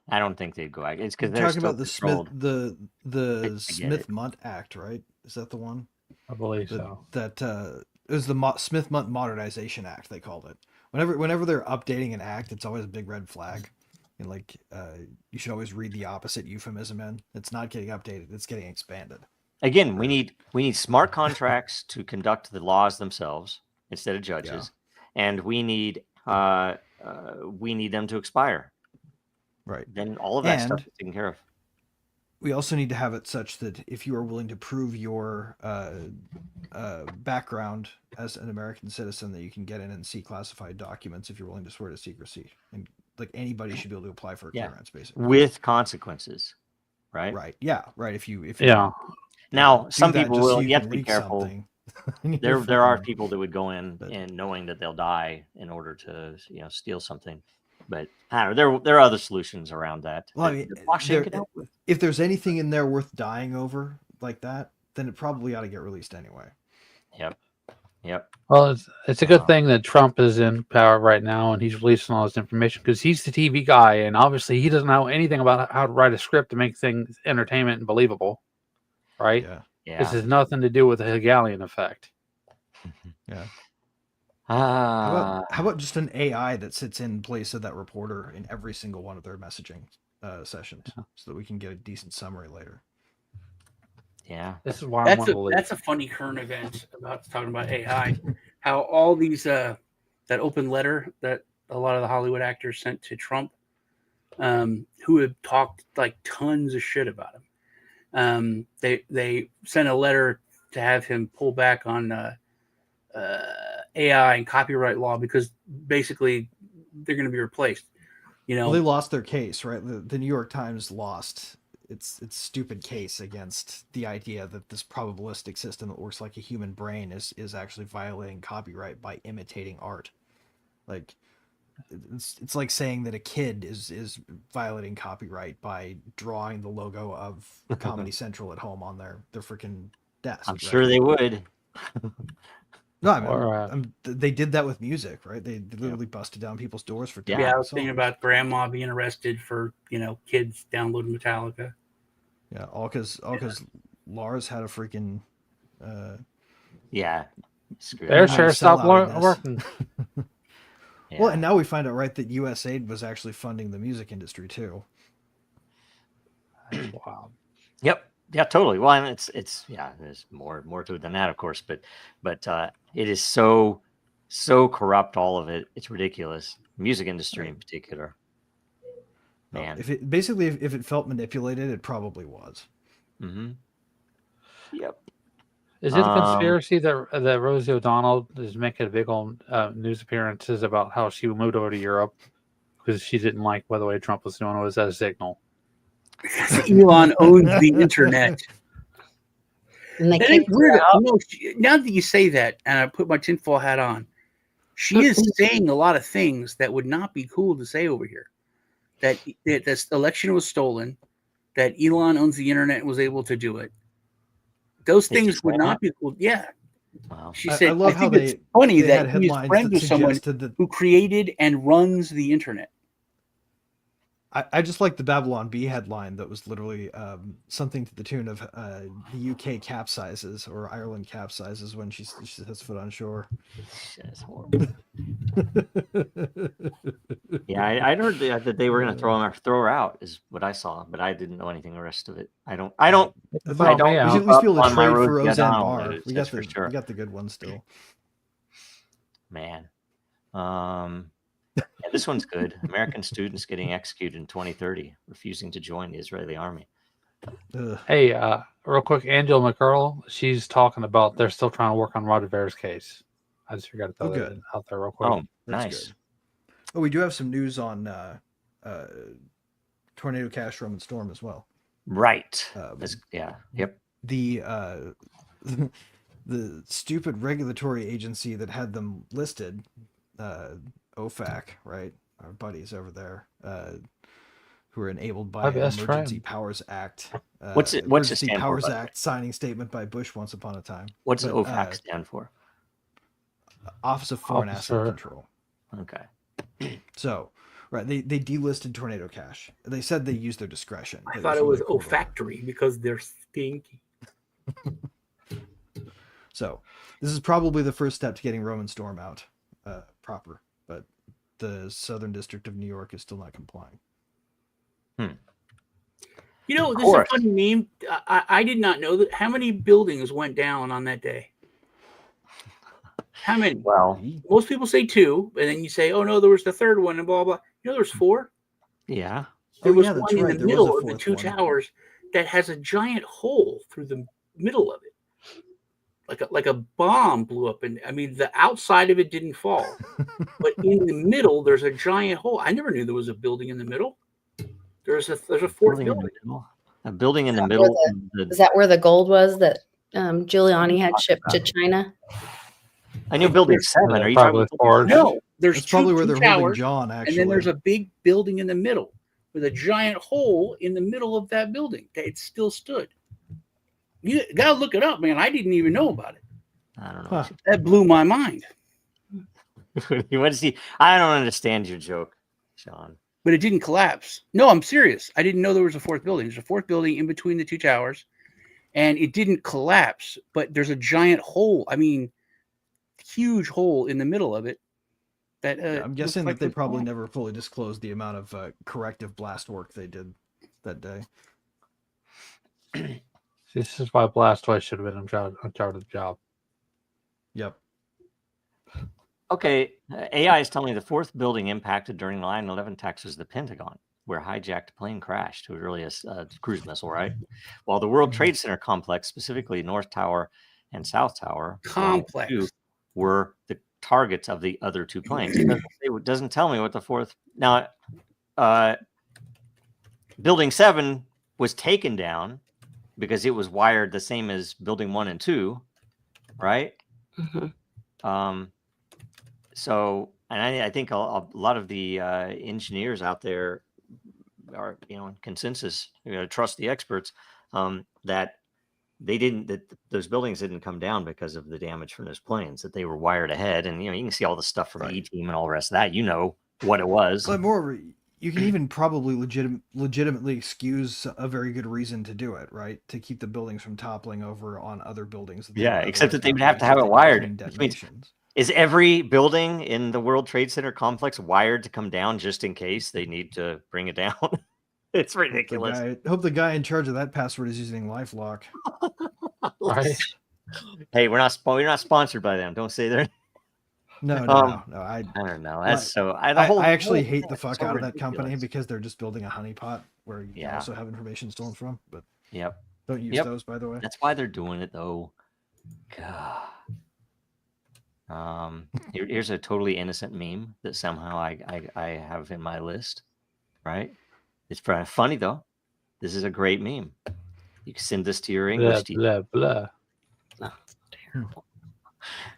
S2: I don't think they'd go back. It's because they're
S3: talking about
S2: the
S3: Smith-Mundt Act, right? Is that the one?
S4: I believe so.
S3: That it was the Smith-Mundt Modernization Act, they called it. Whenever they're updating an act, it's always a big red flag. And you should always read the opposite euphemism in. It's not getting updated; it's getting expanded.
S2: Again, we need smart contracts to conduct the laws themselves instead of judges, and we need them to expire.
S3: Right.
S2: Then all of that stuff is taken care of.
S3: We also need to have it such that if you are willing to prove your background as an American citizen, that you can get in and see classified documents if you're willing to swear to secrecy. And anybody should be able to apply for a clearance, basically,
S2: with consequences, right?
S3: Right. Yeah. Right. If you
S2: now some people will. You have to be careful. There are
S3: fine.
S2: people that would go in and knowing that they'll die in order to steal something. But I don't know. There are other solutions around that.
S3: Well, I mean, if there's anything in there worth dying over like that, then it probably ought to get released anyway.
S2: Yep.
S4: Well, it's a good thing that Trump is in power right now and he's releasing all this information because he's the TV guy and obviously he doesn't know anything about how to write a script to make things entertainment and believable, right?
S3: Yeah.
S4: This has nothing to do with the Hegelian effect.
S3: Yeah. How about just an AI that sits in place of that reporter in every single one of their messaging sessions, so that we can get a decent summary later.
S2: Yeah,
S4: this is why
S6: that's a funny current event about talking about AI. How all these that open letter that a lot of the Hollywood actors sent to Trump, who had talked like tons of shit about him. They sent a letter to have him pull back on AI and copyright law because basically they're going to be replaced.
S3: Well, they lost their case, right? The New York Times lost its stupid case against the idea that this probabilistic system that works like a human brain is actually violating copyright by imitating art. Like it's like saying that a kid is violating copyright by drawing the logo of Comedy Central at home on their freaking desk.
S2: I'm sure they would.
S3: No, I mean, they did that with music, right? They literally busted down people's doors for
S6: I was thinking about grandma being arrested for kids downloading Metallica.
S3: Yeah, all because Lars had a freaking
S4: their share stopped working.
S3: Well, and now we find out, right, that USAID was actually funding the music industry too.
S4: Wow.
S2: Yep. Yeah, totally. Well, and there's more to it than that, of course, but it is so corrupt, all of it. It's ridiculous. Music industry in particular. Man.
S3: If it felt manipulated, it probably was.
S2: Mm-hmm. Yep.
S4: Is it a conspiracy that Rosie O'Donnell is making big old news appearances about how she moved over to Europe because she didn't like the way Trump was doing it? Was that a signal?
S6: Elon owns the internet.
S5: And they
S6: That is weird. Now that you say that, and I put my tinfoil hat on, she is saying a lot of things that would not be cool to say over here. that this election was stolen, that Elon owns the internet and was able to do it. Those
S2: Did she
S6: things would
S2: say
S6: not
S2: that?
S6: be cool. Yeah.
S2: Wow.
S6: She
S3: I
S6: said,
S3: love
S6: I
S3: how
S6: think it's funny
S3: they
S6: that
S3: had
S6: he's
S3: headlines
S6: friends
S3: that
S6: with someone
S3: suggested that.
S6: who created and runs the internet.
S3: I just like the Babylon Bee headline that was literally something to the tune of the UK capsizes or Ireland capsizes when she sets foot on shore.
S2: That's horrible. Yeah, I heard that they were going to throw her out, is what I saw, but I didn't know anything the rest of it. I don't.
S3: But
S2: I
S3: we
S2: don't
S3: should at
S2: keep
S3: least
S2: up
S3: be able to
S2: on my
S3: trade for
S2: Rosie
S3: Roseanne
S2: O'Donnell
S3: Barr.
S2: news,
S3: We
S2: that's
S3: got
S2: for
S3: the
S2: sure.
S3: we got the good one still.
S2: Man, yeah, this one's good. American students getting executed in 2030, refusing to join the Israeli army.
S3: Ugh.
S4: Hey, real quick, Angela McCurl, she's talking about they're still trying to work on Roger Ver's case. I just forgot to throw that
S3: good.
S4: out there real quick.
S2: Oh,
S3: That's
S2: nice.
S3: good. Oh, we do have some news on Tornado Cash, Roman Storm as well.
S2: Right. Yeah. Yep.
S3: The the stupid regulatory agency that had them listed, OFAC, right? Our buddies over there, who are enabled by
S4: My
S3: an
S4: best
S3: Emergency
S4: friend.
S3: Powers Act.
S2: What's it
S3: Emergency
S2: stand for,
S3: Powers
S2: by the way?
S3: Act signing statement by Bush once upon a time.
S2: What's
S3: But,
S2: OFAC stand for?
S3: Office of Foreign Asset
S4: Officer.
S3: Control.
S2: Okay.
S3: So, right, they delisted Tornado Cash. They said they used their discretion.
S6: I
S3: but
S6: thought it was
S3: really a court order.
S6: olfactory because they're stinky.
S3: So, this is probably the first step to getting Roman Storm out proper, but the Southern District of New York is still not complying.
S6: You know,
S2: Of
S6: this is a
S2: course.
S6: funny meme. I did not know that. How many buildings went down on that day? How many?
S2: Well,
S6: Most people say 2, and then you say, "Oh no, there was the third one," and blah blah. You know, there's 4.
S2: yeah.
S6: There
S3: Oh,
S6: was
S3: yeah, that's
S6: one in
S3: right.
S6: the
S3: There was a
S6: middle of the
S3: fourth
S6: 2
S3: one.
S6: towers that has a giant hole through the middle of it, like a bomb blew up. And I mean, the outside of it didn't fall, but in the middle there's a giant hole. I never knew there was a building in the middle. There's a fourth
S2: Building in the
S6: building.
S2: middle. A building in the
S5: Is that
S2: middle.
S5: where Is that where the gold was that Giuliani had shipped to China?
S2: I knew building 7. Are you
S4: Probably
S2: talking about
S4: Forge.
S6: No, there's
S3: That's probably where
S6: two
S3: they're holding
S6: towers,
S3: John, actually.
S6: and then there's a big building in the middle with a giant hole in the middle of that building. It still stood. You gotta look it up, man. I didn't even know about it.
S2: I don't know.
S3: Huh.
S6: That blew my mind.
S2: What is he? I don't understand your joke, Sean.
S6: But it didn't collapse. No, I'm serious. I didn't know there was a fourth building. There's a fourth building in between the 2 towers, and it didn't collapse. But there's a giant hole. I mean, huge hole in the middle of it. That
S3: I'm guessing
S6: looks
S3: that they
S6: like
S3: probably never fully disclosed the amount of corrective blast work they did that day.
S4: This is why Blastoise should have been in charge of the job.
S3: Yep.
S2: Okay, AI is telling me the 4th building impacted during the 9/11 attacks was the Pentagon, where a hijacked plane crashed. It was really a cruise missile, right? While the World Trade Center complex, specifically North Tower and South Tower,
S6: complex.
S2: were the targets of the other 2 planes. It doesn't tell me what the 4th. Now, Building 7 was taken down because it was wired the same as Building 1 and 2, right?
S5: Mm-hmm.
S2: So, and I think a lot of the engineers out there are, in consensus, trust the experts, that those buildings didn't come down because of the damage from those planes, that they were wired ahead. And, you can see all the stuff from the E-team and all the rest of that, what it was.
S3: But moreover, you can even probably legitimately excuse a very good reason to do it, right? To keep the buildings from toppling over on other buildings.
S2: Yeah, except that they would have to have it wired. Is every building in the World Trade Center complex wired to come down just in case they need to bring it down? It's ridiculous.
S3: Hope the guy in charge of that password is using LifeLock.
S4: Right.
S2: Hey, we're not sponsored by them. Don't say that.
S3: No. I
S2: don't know. That's so.
S3: I actually hate the fuck out of that company because they're just building a honeypot where you can also have information stolen from. But don't use those, by the way.
S2: That's why they're doing it, though. God. Here's a totally innocent meme that somehow I have in my list. Right? It's funny though. This is a great meme. You can send this to your English teacher.
S4: Blah.
S5: Oh, terrible.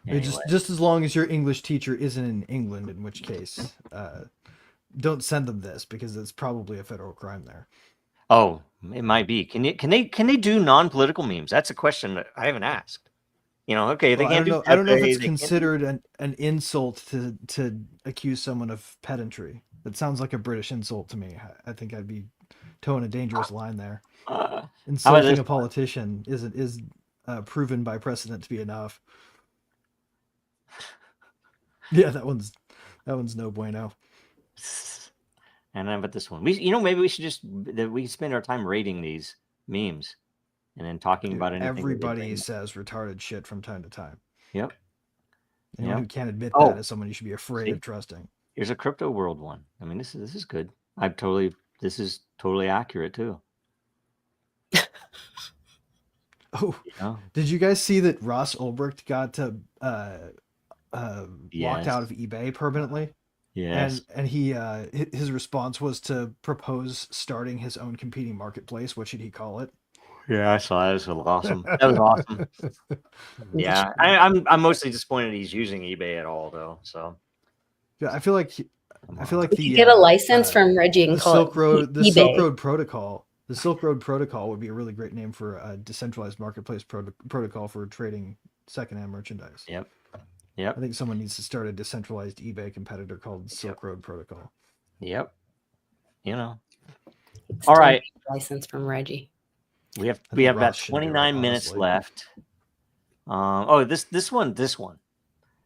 S3: Anyway. Just as long as your English teacher isn't in England, in which case don't send them this because it's probably a federal crime there.
S2: Oh, it might be. Can they do non-political memes? That's a question that I haven't asked. Okay, they
S3: Well,
S2: can't do.
S3: I don't know if
S2: Pepe,
S3: it's
S2: they can't do-
S3: considered an insult to accuse someone of pedantry. That sounds like a British insult to me. I think I'd be towing a dangerous line there.
S2: How about
S3: Insulting
S2: this
S3: a politician is proven by precedent to be enough. Yeah, that one's no bueno.
S2: And how about this one? Maybe we should we spend our time rating these memes, and then talking
S3: Dude,
S2: about anything.
S3: everybody says retarded shit from time to time.
S2: Yep.
S3: Anyone who can't admit
S2: Oh,
S3: that is someone you should be afraid of trusting.
S2: Here's a crypto world one. I mean, this is good. This is totally accurate too.
S3: Oh, did you guys see that Ross Ulbricht got locked out of eBay permanently?
S2: Yes.
S3: And he his response was to propose starting his own competing marketplace. What should he call it?
S2: Yeah, I saw that. It was awesome. That was awesome. Yeah, I'm mostly disappointed he's using eBay at all, though. So
S3: yeah, I feel like
S5: you get a license from Reggie and call
S3: Silk Road,
S5: it eBay.
S3: Silk Road Protocol. The Silk Road Protocol would be a really great name for a decentralized marketplace protocol for trading secondhand merchandise.
S2: Yep.
S3: I think someone needs to start a decentralized eBay competitor called Silk Road Protocol.
S2: Yep. All right.
S5: License from Reggie.
S2: We have about 29 minutes left. This one.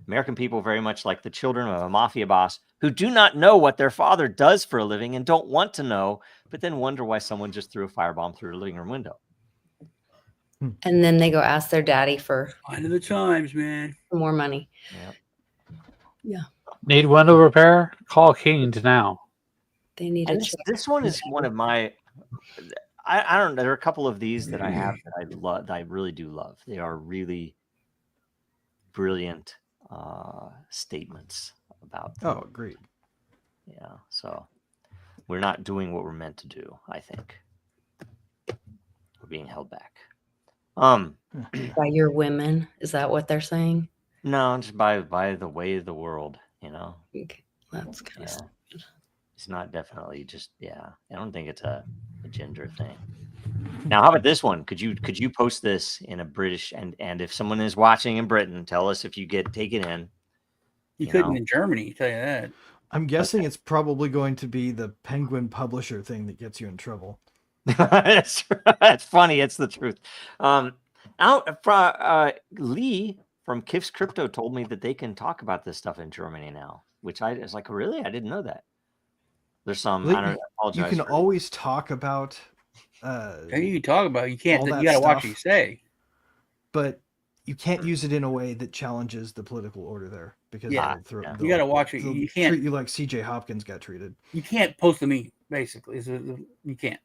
S2: American people very much like the children of a mafia boss who do not know what their father does for a living and don't want to know, but then wonder why someone just threw a firebomb through a living room window.
S5: And then they go ask their daddy for
S6: Sign of the times, man.
S5: more money.
S2: Yep.
S5: Yeah.
S4: Need window repair? Call Keynes now.
S5: They need
S2: this one is one of my. I don't know. There are a couple of these that I have that I love. That I really do love. They are really brilliant statements about.
S3: Oh, agreed.
S2: Yeah. So we're not doing what we're meant to do. I think we're being held back.
S5: By your women, is that what they're saying?
S2: No, just by the way of the world.
S5: Okay. That's kind of stupid.
S2: It's not definitely just I don't think it's a gender thing. Now, how about this one? Could you post this in a British and if someone is watching in Britain, tell us if you get taken in.
S6: You couldn't in Germany, tell you that.
S3: I'm guessing it's probably going to be the Penguin publisher thing that gets you in trouble.
S2: That's funny. It's the truth. Lee from Kif's Crypto told me that they can talk about this stuff in Germany now, which I was like, really? I didn't know that. There's some.
S3: Lee,
S2: I don't apologize.
S3: You can always talk about.
S6: You can talk about it. You can't. You got to
S3: stuff,
S6: watch what you say.
S3: But you can't use it in a way that challenges the political order there because
S6: you got to watch it. You can't
S3: treat you like C.J. Hopkins got treated.
S6: You can't post a meme. Basically, you can't.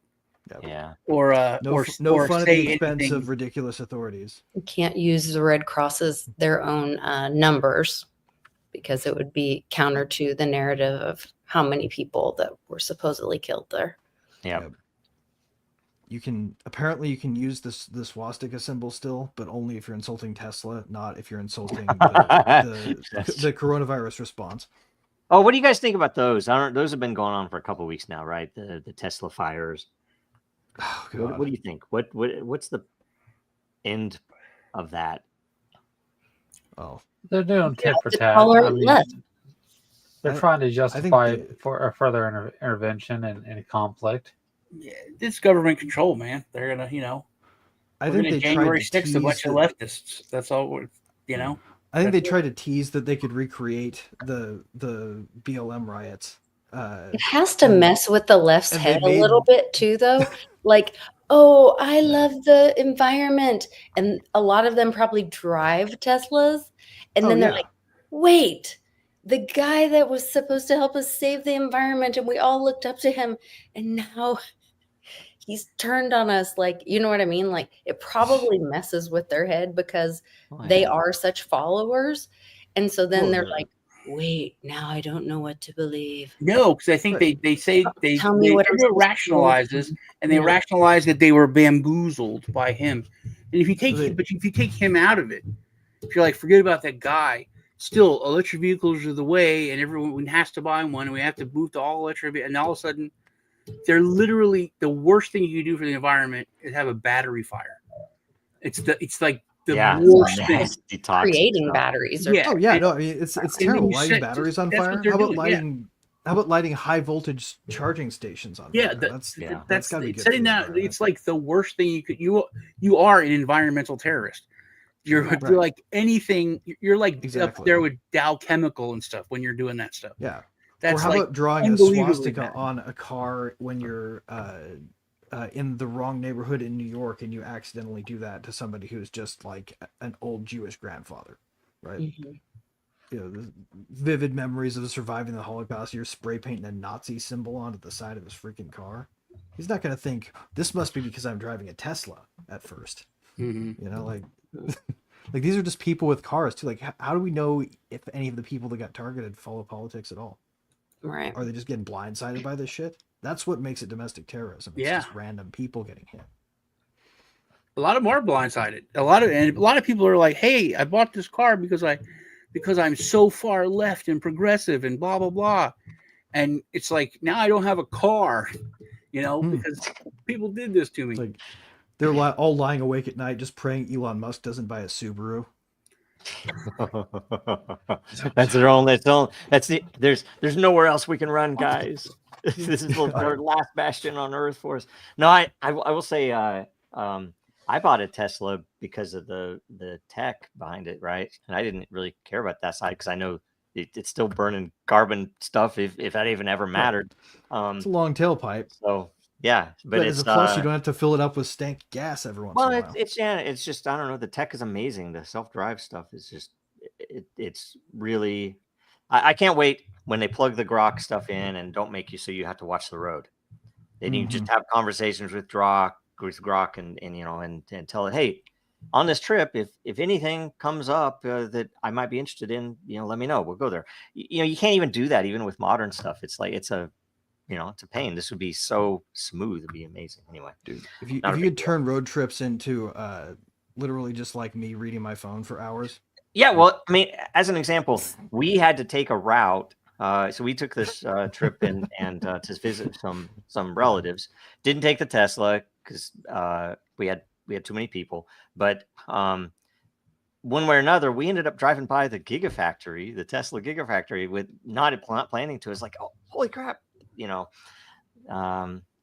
S2: Yeah.
S3: Or
S6: no
S3: fun at the expense of ridiculous authorities.
S5: You can't use the Red Cross's their own numbers because it would be counter to the narrative of how many people that were supposedly killed there.
S2: Yeah.
S3: You can use the swastika symbol still, but only if you're insulting Tesla, not if you're insulting the coronavirus response.
S2: Oh, what do you guys think about those? Those have been going on for a couple of weeks now, right? The Tesla fires.
S3: Oh,
S2: what do you think? What's the end of that?
S3: Oh,
S4: they're doing tit for tat. They're trying to justify for a further intervention and conflict.
S6: Yeah, it's government control, man. They're gonna,
S3: I think they
S6: January 6th a bunch of leftists. That's all.
S3: I think they tried to tease that they could recreate the BLM riots.
S5: It has to mess with the left's head a little bit too, though. Like, oh, I love the environment, and a lot of them probably drive Teslas, and then they're like, wait. The guy that was supposed to help us save the environment, and we all looked up to him, and now he's turned on us. Like, you know what I mean? Like, it probably messes with their head because they are such followers. And so then they're like, wait, now I don't know what to believe.
S6: No, because I think they say they rationalizes, and they rationalize that they were bamboozled by him. And if you take him out of it, if you're like, forget about that guy, still electric vehicles are the way, and everyone has to buy one, and we have to move to all electric. And all of a sudden, they're literally the worst thing you can do for the environment is have a battery fire. It's like the worst thing.
S2: Nasty toxic
S5: Creating
S2: stuff.
S5: batteries.
S6: Yeah.
S3: Oh yeah, no, I mean it's
S6: then
S3: terrible
S6: you
S3: lighting
S6: set-
S3: batteries on
S6: that's what
S3: fire.
S6: they're
S3: How about
S6: doing, yeah.
S3: lighting high voltage charging stations on
S6: Yeah,
S3: fire?
S6: that's
S3: gotta be good
S6: setting
S3: for the
S6: down.
S3: environment.
S6: It's like the worst thing you could. You are an environmental terrorist. You're like anything. You're like up
S3: Exactly.
S6: there with Dow Chemical and stuff when you're doing that stuff.
S3: Yeah.
S6: That's
S3: Or how
S6: like
S3: about drawing a
S6: unbelievably
S3: swastika
S6: bad.
S3: on a car when you're in the wrong neighborhood in New York, and you accidentally do that to somebody who's just like an old Jewish grandfather, right?
S5: Mhm.
S3: You know, the vivid memories of surviving the Holocaust. You're spray painting a Nazi symbol onto the side of his freaking car. He's not going to think this must be because I'm driving a Tesla at first.
S6: Mhm.
S3: You know, like these are just people with cars too. Like, how do we know if any of the people that got targeted follow politics at all?
S5: Right.
S3: Are they just getting blindsided by this shit? That's what makes it domestic terrorism. It's
S6: Yeah.
S3: just random people getting hit.
S6: A lot of them are blindsided. A lot of people are like, "Hey, I bought this car because I'm so far left and progressive and blah blah blah," and it's like now I don't have a car, because people did this to me.
S3: Like they're all lying awake at night, just praying Elon Musk doesn't buy a Subaru.
S2: That's their own. That's the. There's nowhere else we can run, guys. This is our last bastion on Earth for us. No, I will say, I bought a Tesla because of the tech behind it, right? And I didn't really care about that side because I know it's still burning carbon stuff if that even ever mattered.
S3: It's a long tailpipe.
S2: So yeah, but
S3: as
S2: it's
S3: a plus, you don't have to fill it up with stank gas every once in a while.
S2: It's just I don't know. The tech is amazing. The self-drive stuff is just it's really. I can't wait when they plug the Grok stuff in and don't make you so you have to watch the road. Then you just have conversations with Grok and tell it, hey, on this trip, if anything comes up that I might be interested in, let me know. We'll go there. You can't even do that even with modern stuff. It's like it's a pain. This would be so smooth. It'd be amazing. Anyway,
S3: dude, if you could turn road trips into literally just like me reading my phone for hours.
S2: Yeah, well, I mean, as an example, we had to take a route. So we took this trip and to visit some relatives. Didn't take the Tesla because we had too many people. But one way or another, we ended up driving by the Gigafactory, the Tesla Gigafactory, with not planning to. It's like, oh, holy crap, that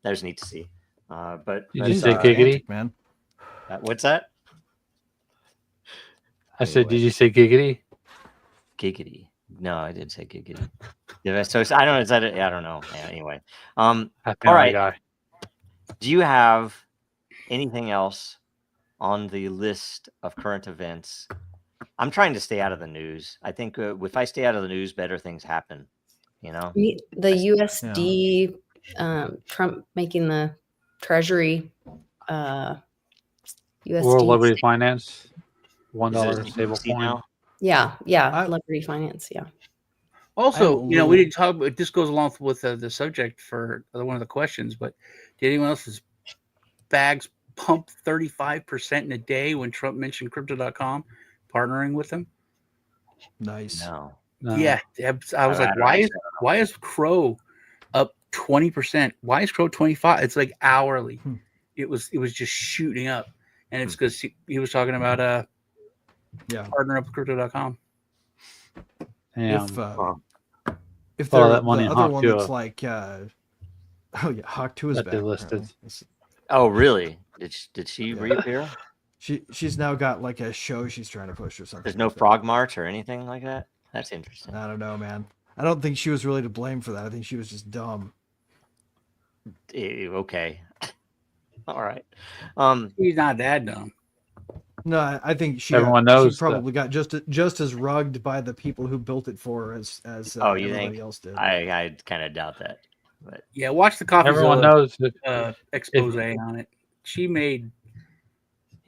S2: was neat to see. But
S4: did you say giggity,
S3: man?
S2: What's that?
S4: I said, did you say giggity?
S2: Giggity. No, I didn't say giggity. So I don't know. Is that it? I don't know. Yeah, anyway. All right.
S4: Guy.
S2: Do you have anything else on the list of current events? I'm trying to stay out of the news. I think if I stay out of the news, better things happen.
S5: The USD, Trump making the Treasury, USD.
S4: World Liberty Finance, $1 stable coin.
S2: Now?
S5: Yeah, Liberty Finance, yeah.
S6: Also, we didn't talk about, this goes along with the subject for one of the questions, but did anyone else's bags pump 35% in a day when Trump mentioned crypto.com partnering with them?
S3: Nice.
S2: No.
S6: Yeah. I was like, why is Crow up 20%? Why is Crow 25%? It's like hourly. It was just shooting up. And it's because he was talking about partnering up with crypto.com.
S3: If they're
S4: that money
S3: the other one that's like Hawk 2 is back.
S4: Listed.
S2: Oh, really? Did she reappear?
S3: She's now got like a show she's trying to push or something.
S2: There's no Frog March or anything like that? That's interesting.
S3: I don't know, man. I don't think she was really to blame for that. I think she was just dumb.
S2: Okay. All right.
S6: He's not that dumb.
S3: No, I think
S4: everyone knows
S3: she probably got just as rugged by the people who built it for her as everybody else did.
S2: I kind of doubt that. But
S6: yeah, watch the coffee.
S4: Everyone knows
S6: expose on it. She made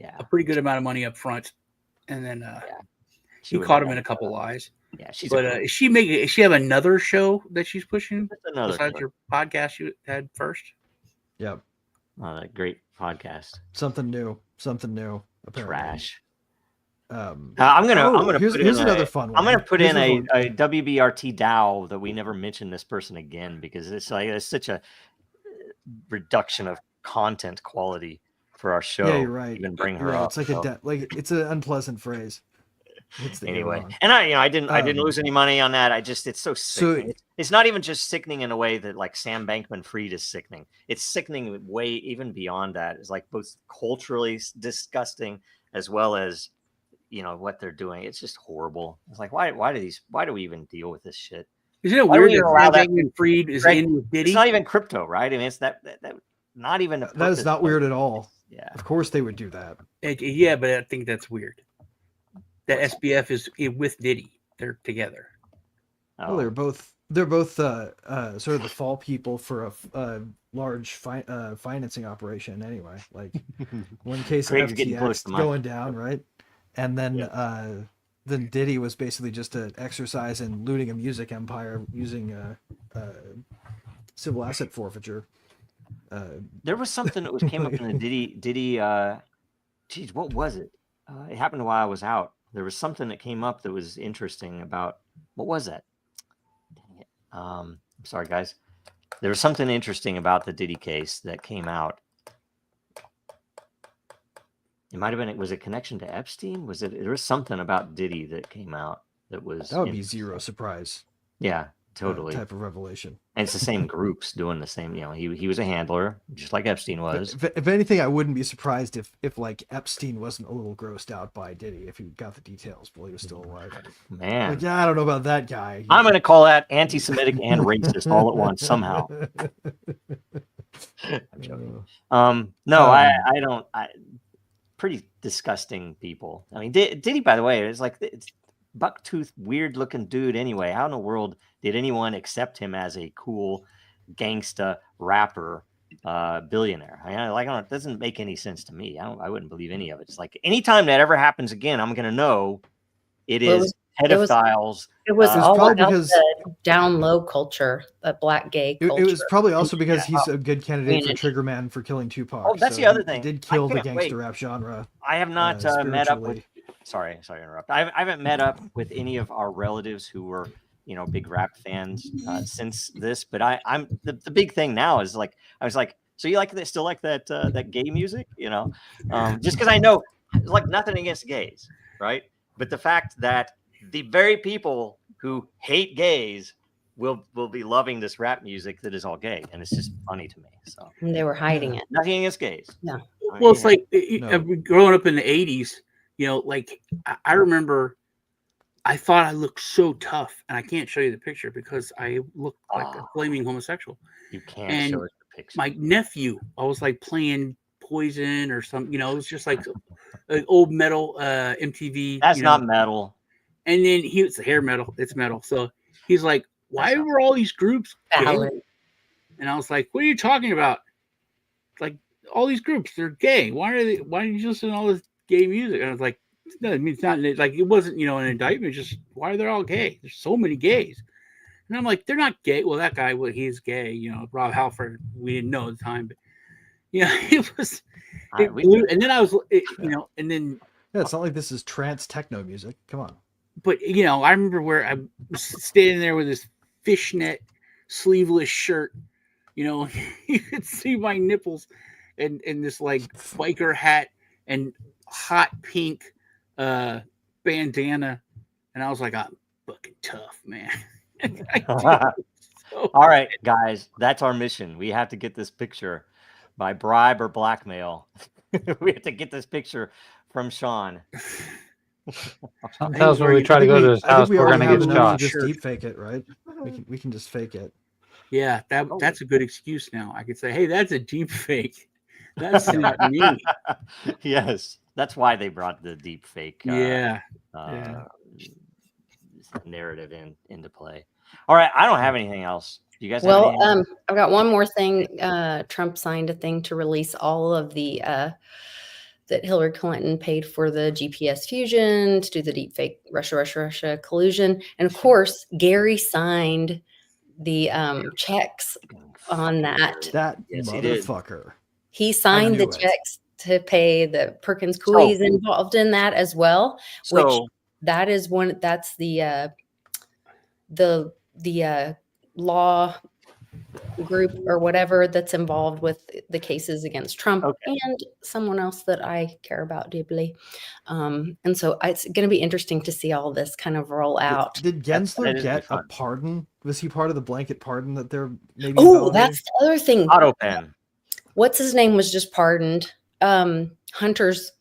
S6: a pretty good amount of money up front, and then he caught him in a couple lies.
S2: Yeah,
S6: Is she have another show that she's pushing besides her podcast you had first?
S3: Yep.
S2: That great podcast.
S3: Something new. Apparently.
S2: Trash. I'm gonna
S3: here's
S2: put in
S3: another fun one.
S2: I'm gonna put in
S3: Here's
S2: a WBRT DAO that we never mention this person again, because it's such a reduction of content quality for our show.
S3: Yeah, you're right.
S2: Even bring her
S3: You're right.
S2: up.
S3: It's like it's an unpleasant phrase. Hits the ear
S2: Anyway,
S3: wrong.
S2: and I didn't lose any money on that. It's so sickening.
S3: So-
S2: It's not even just sickening in a way that like Sam Bankman-Fried is sickening. It's sickening way even beyond that. It's like both culturally disgusting as well as what they're doing. It's just horrible. It's like why do we even deal with this shit?
S6: Isn't it
S2: Why
S6: weird
S2: do we
S6: that
S2: allow that?
S6: Bankman-Fried is
S2: Greg,
S6: in with Diddy?
S2: It's not even crypto, right? I mean, it's that not even a
S3: That is
S2: purpose
S3: not
S2: of-
S3: weird at all.
S2: Yeah.
S3: Of course they would do that.
S6: Yeah, but I think that's weird. That SBF is with Diddy. They're together.
S3: Well, they're both sort of the fall people for a large financing operation anyway. Like one case of
S2: Craig's getting close
S3: FTX
S2: to mine.
S3: going down, right? And then then Diddy was basically just an exercise in looting a music empire using civil asset forfeiture.
S2: There was something that came up in the Diddy. Geez, what was it? It happened while I was out. There was something that came up that was interesting about what was that? Dang it. I'm sorry, guys. There was something interesting about the Diddy case that came out. It might have been. Was it connection to Epstein? Was it? There was something about Diddy that came out that was.
S3: That would be zero surprise.
S2: Yeah, totally.
S3: Type of revelation.
S2: And it's the same groups doing the same. He was a handler, just like Epstein was.
S3: If anything, I wouldn't be surprised if like Epstein wasn't a little grossed out by Diddy if he got the details while he was still alive.
S2: Man,
S3: Like, yeah, I don't know about that guy.
S2: I'm going to call that anti-Semitic and racist all at once somehow. I'm joking. No, I don't. Pretty disgusting people. I mean, Diddy, by the way, it's like it's bucktooth, weird-looking dude. Anyway, how in the world did anyone accept him as a cool gangsta rapper, billionaire? It doesn't make any sense to me. I wouldn't believe any of it. It's like anytime that ever happens again, I'm going to know it is pedophiles.
S5: It was all
S3: probably
S5: about
S3: because
S5: the down low culture, the black gay culture.
S3: it was probably also because he's a good candidate for Trigger Man for killing Tupac.
S2: Oh, that's the other thing.
S3: He did kill the
S2: can't
S3: gangster
S2: wait.
S3: rap genre.
S2: I have not met up with.
S3: spiritually.
S2: Sorry to interrupt. I haven't met up with any of our relatives who were, big rap fans since this. But I'm the big thing now is like I was like, so you still like that gay music, just because I know like nothing against gays, right? But the fact that the very people who hate gays will be loving this rap music that is all gay, and it's just funny to me. So
S5: And they were hiding it.
S2: nothing against gays.
S5: No.
S6: Well, it's like
S3: No.
S6: growing up in the 80s, like I remember I thought I looked so tough, and I can't show you the picture because I looked like a flaming homosexual.
S2: You can't
S6: And
S2: show us the picture.
S6: My nephew, I was like playing Poison or something, it was just like old metal MTV.
S2: That's not metal.
S6: And then it's hair metal. It's metal. So he's like, why were all these groups gay?
S5: Valid.
S6: And I was like, what are you talking about? Like all these groups, they're gay. Why did you listen to all this gay music? And I was like, no, I mean, it's not like it wasn't, an indictment. Just why are they all gay? There's so many gays. And I'm like, they're not gay. Well, that guy, he's gay. Rob Halford, we didn't know at the time, but it was. And then I was, and then.
S3: Yeah, it's not like this is trance techno music. Come on.
S6: But I remember where I was standing there with this fishnet sleeveless shirt. You could see my nipples, and this like biker hat and hot pink bandana, and I was like, I'm fucking tough, man.
S2: All right, guys, that's our mission. We have to get this picture by bribe or blackmail. We have to get this picture from Sean.
S4: Sometimes when we try to go to his house, we're going to get shot.
S3: Just deep fake it, right? We can just fake it.
S6: Yeah, that's a good excuse now. I could say, hey, that's a deep fake. That's not me.
S2: Yes, that's why they brought the deep fake narrative into play. All right, I don't have anything else. You guys?
S5: Well, I've got one more thing. Trump signed a thing to release all of the that Hillary Clinton paid for the GPS fusion to do the deep fake Russia collusion, and of course Gary signed the checks on that.
S3: That
S2: Yes,
S3: motherfucker.
S5: He signed the checks to pay. The Perkins Coie is involved in that as well, which that is one. That's the law group or whatever that's involved with the cases against Trump and someone else that I care about deeply. And so it's going to be interesting to see all this kind of roll out.
S3: Did Gensler get a pardon? Was he part of the blanket pardon that they're maybe?
S5: Oh, that's the other thing.
S2: AutoPen.
S5: What's his name was just pardoned. Hunter's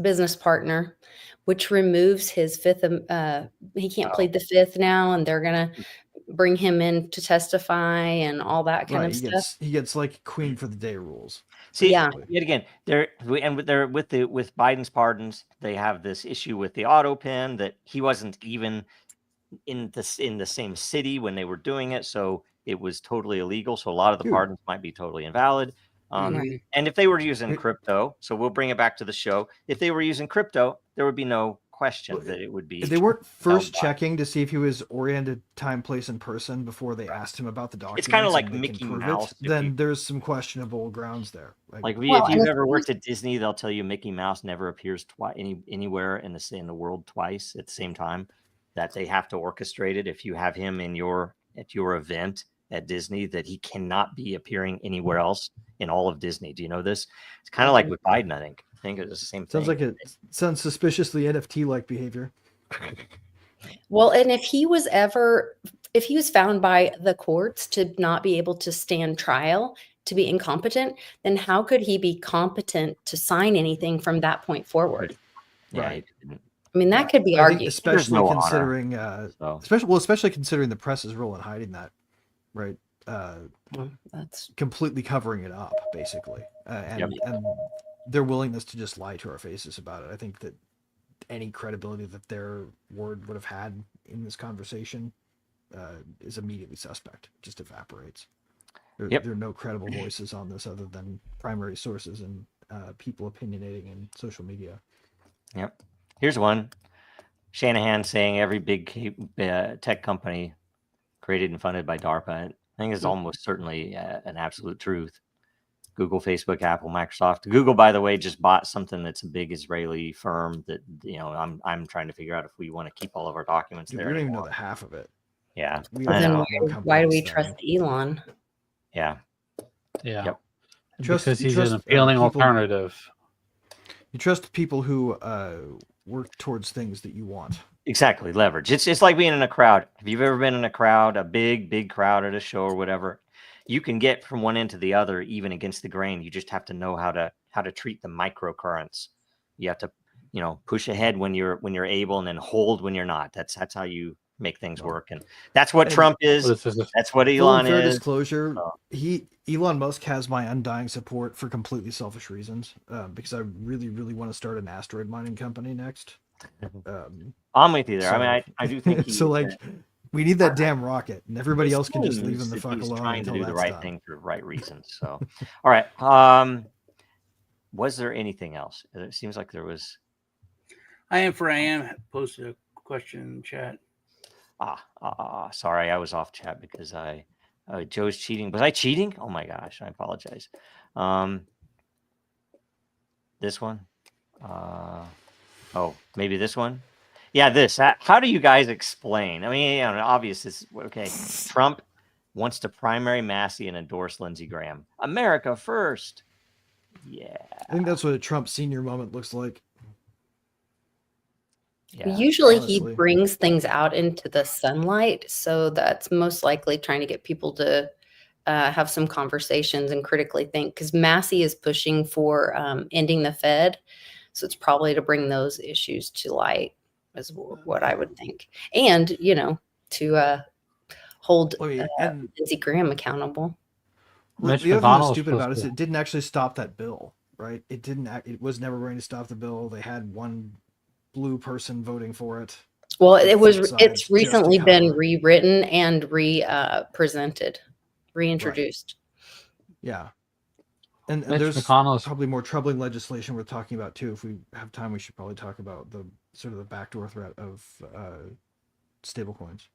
S5: business partner, which removes his fifth. He can't plead the fifth now, and they're gonna bring him in to testify and all that kind of stuff.
S3: He gets like queen for the day rules.
S2: See, yet again, with Biden's pardons, they have this issue with the AutoPen that he wasn't even in the same city when they were doing it, so it was totally illegal. So a lot of the pardons might be totally invalid. And if they were using crypto, so we'll bring it back to the show. If they were using crypto, there would be no question that it would be.
S3: If they weren't first checking to see if he was oriented time, place, and person before they asked him about the documents.
S2: It's kind of like Mickey Mouse.
S3: Then there's some questionable grounds there.
S2: Like if you've ever worked at Disney, they'll tell you Mickey Mouse never appears anywhere in the world twice at the same time. That they have to orchestrate it. If you have him at your event at Disney, that he cannot be appearing anywhere else in all of Disney. Do you know this? It's kind of like with Biden, I think. I think it's the same thing.
S3: Sounds suspiciously NFT-like behavior.
S5: Well, and if he was found by the courts to not be able to stand trial, to be incompetent, then how could he be competent to sign anything from that point forward?
S2: Right.
S5: I mean, that could be argued,
S3: especially considering, especially considering the press's role in hiding that, right?
S5: That's
S3: completely covering it up, basically, and their willingness to just lie to our faces about it. I think that any credibility that their word would have had in this conversation is immediately suspect. Just evaporates. There are no credible voices on this other than primary sources and people opinionating in social media.
S2: Yep. Here's one. Shanahan saying every big tech company created and funded by DARPA. I think it's almost certainly an absolute truth. Google, Facebook, Apple, Microsoft. Google, by the way, just bought something that's a big Israeli firm that, I'm trying to figure out if we want to keep all of our documents there.
S3: We don't even know the half of it.
S2: Yeah.
S5: Then why do we trust Elon?
S2: Yeah.
S4: Yeah.
S2: Yep.
S4: Because he's an appealing alternative.
S3: You trust people who work towards things that you want.
S2: Exactly. Leverage. It's like being in a crowd. If you've ever been in a crowd, a big crowd at a show or whatever, you can get from one end to the other, even against the grain. You just have to know how to treat the microcurrents. You have to, push ahead when you're able, and then hold when you're not. That's how you make things work. And that's what Trump is. That's what Elon is.
S3: Fair disclosure, Elon Musk has my undying support for completely selfish reasons, because I really, really want to start an asteroid mining company next.
S2: I'm with you there. I mean, I do think
S3: we need that damn rocket, and everybody else can just leave him the fuck
S2: he's
S3: alone.
S2: Trying to do the right thing for the right reasons. So, all right. Was there anything else? It seems like there was.
S6: I am posted a question in the chat.
S2: Sorry, I was off chat because Joe's cheating. Was I cheating? Oh my gosh, I apologize. This one. Maybe this one. Yeah, this. How do you guys explain? I mean, obvious is okay. Trump wants to primary Massey and endorse Lindsey Graham. America first. Yeah.
S3: I think that's what a Trump senior moment looks like.
S5: Yeah, usually honestly, he brings things out into the sunlight, so that's most likely trying to get people to have some conversations and critically think, because Massey is pushing for ending the Fed, so it's probably to bring those issues to light, is what I would think, and to hold Lindsey Graham accountable.
S3: Well, the other thing that's stupid about it is it didn't actually stop that bill, right? It was never going to stop the bill. They had one blue person voting for it.
S5: Well, it's recently been rewritten and reintroduced.
S3: Right. Yeah. And there's probably more troubling legislation we're talking about too. If we have time, we should probably talk about the sort of the backdoor threat of stablecoins.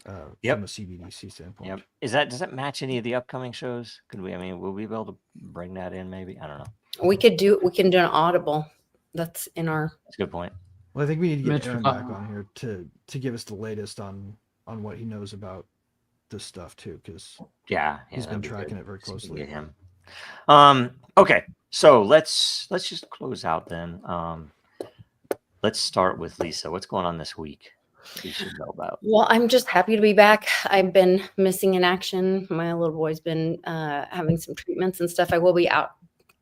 S2: Yep.
S3: from a CBDC standpoint.
S2: Yep. Does that match any of the upcoming shows? Could we? I mean, will we be able to bring that in? Maybe, I don't know.
S5: We can do an audible. That's in our.
S2: That's a good point.
S3: Well, I think we need to get
S4: Mitch,
S3: Aaron back on here to give us the latest on what he knows about this stuff too, because
S2: Yeah,
S3: he's been
S2: that'd be
S3: tracking
S2: good.
S3: it very
S2: See if we can
S3: closely.
S2: get him. Okay, so let's just close out then. Let's start with Lisa. What's going on this week? We should know about.
S5: Well, I'm just happy to be back. I've been missing in action. My little boy's been having some treatments and stuff. I will be out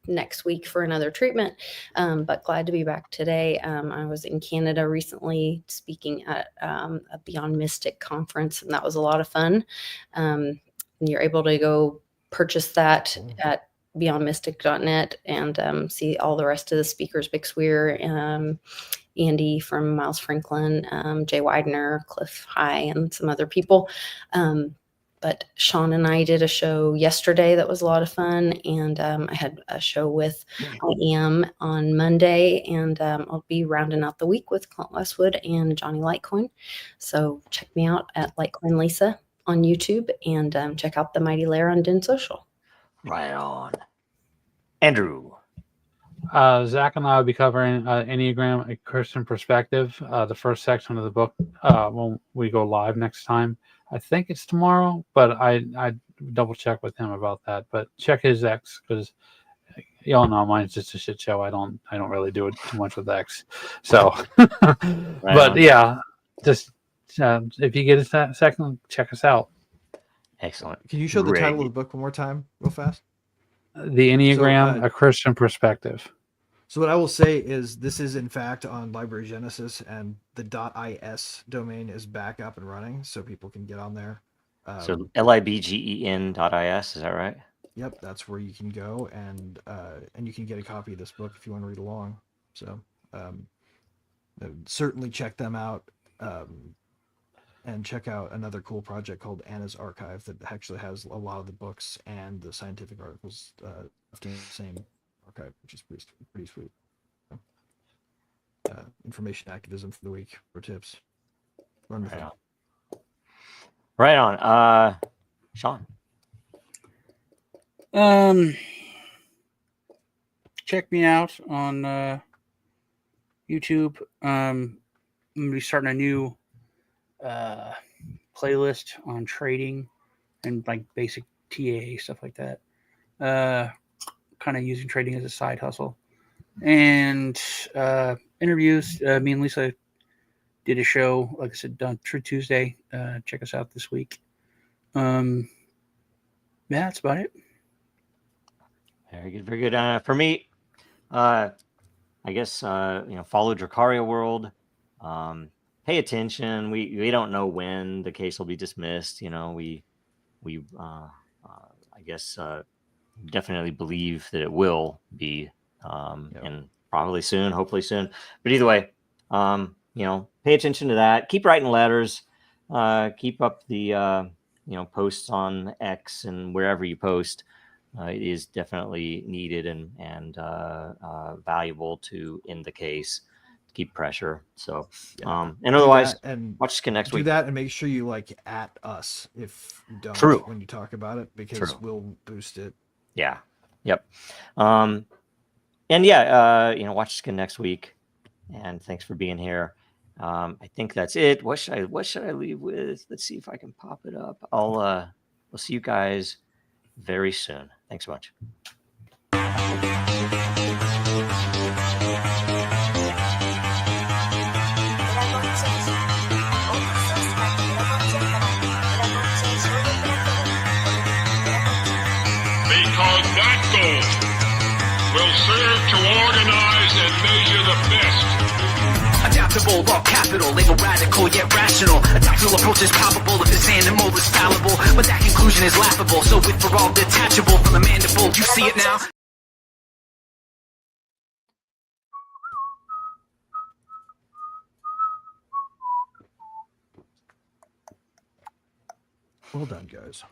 S5: next week for another treatment, but glad to be back today. I was in Canada recently speaking at a Beyond Mystic conference, and that was a lot of fun. And you're able to go purchase that at beyondmystic.net and see all the rest of the speakers, Vic Swear, Andy from Miles Franklin, Jay Widener, Cliff High, and some other people. But Sean and I did a show yesterday that was a lot of fun. And I had a show with I Am on Monday. And I'll be rounding out the week with Clint Westwood and Johnny Litecoin. So check me out at Litecoin Lisa on YouTube and check out the Mighty Lair on Den.Social.
S2: Right on. Andrew.
S4: Zach and I will be covering Enneagram, a Christian perspective, the first section of the book when we go live next time. I think it's tomorrow, but I double check with him about that. But check his X, because y'all know mine's just a shit show. I don't really do it too much with X. So, but yeah, just if you get a second, check us out.
S2: Excellent.
S3: Can you show the title of the book one more time, real fast?
S4: The Enneagram, a Christian perspective.
S3: So what I will say is this is in fact on Library Genesis, and the .is domain is back up and running, so people can get on there.
S2: So libgen.is, is that right?
S3: Yep, that's where you can go, and you can get a copy of this book if you want to read along. So certainly check them out, and check out another cool project called Anna's Archive that actually has a lot of the books and the scientific articles in the same archive, which is pretty sweet. Information activism for the week for tips. Run with it.
S2: Right on. Sean.
S6: Check me out on YouTube. I'm gonna be starting a new playlist on trading and like basic TA stuff like that. Kind of using trading as a side hustle, and interviews. Me and Lisa did a show, like I said, on True Tuesday. Check us out this week. Yeah, that's about it.
S2: Very good, very good. For me, I guess follow Dracaria World. Pay attention. We don't know when the case will be dismissed. We I guess definitely believe that it will be, and probably soon, hopefully soon. But either way, pay attention to that. Keep writing letters. Keep up the posts on X and wherever you post. It is definitely needed and valuable to end the case. Keep pressure. So, and otherwise, watch Skin next week.
S3: Do that and make sure you at us if you don't when you talk about it, because we'll boost it.
S2: Yeah. Yep. And yeah, watch Skin next week. And thanks for being here. I think that's it. What should I leave with? Let's see if I can pop it up. We'll see you guys very soon. Thanks so much.
S7: Because that goal will serve to organize and measure the best.
S8: Adaptable, all capital, label radical yet rational. A tactical approach is palpable if this animal is fallible, but that conclusion is laughable. So with for all detachable from the mandible, you see it now?
S3: Well done, guys.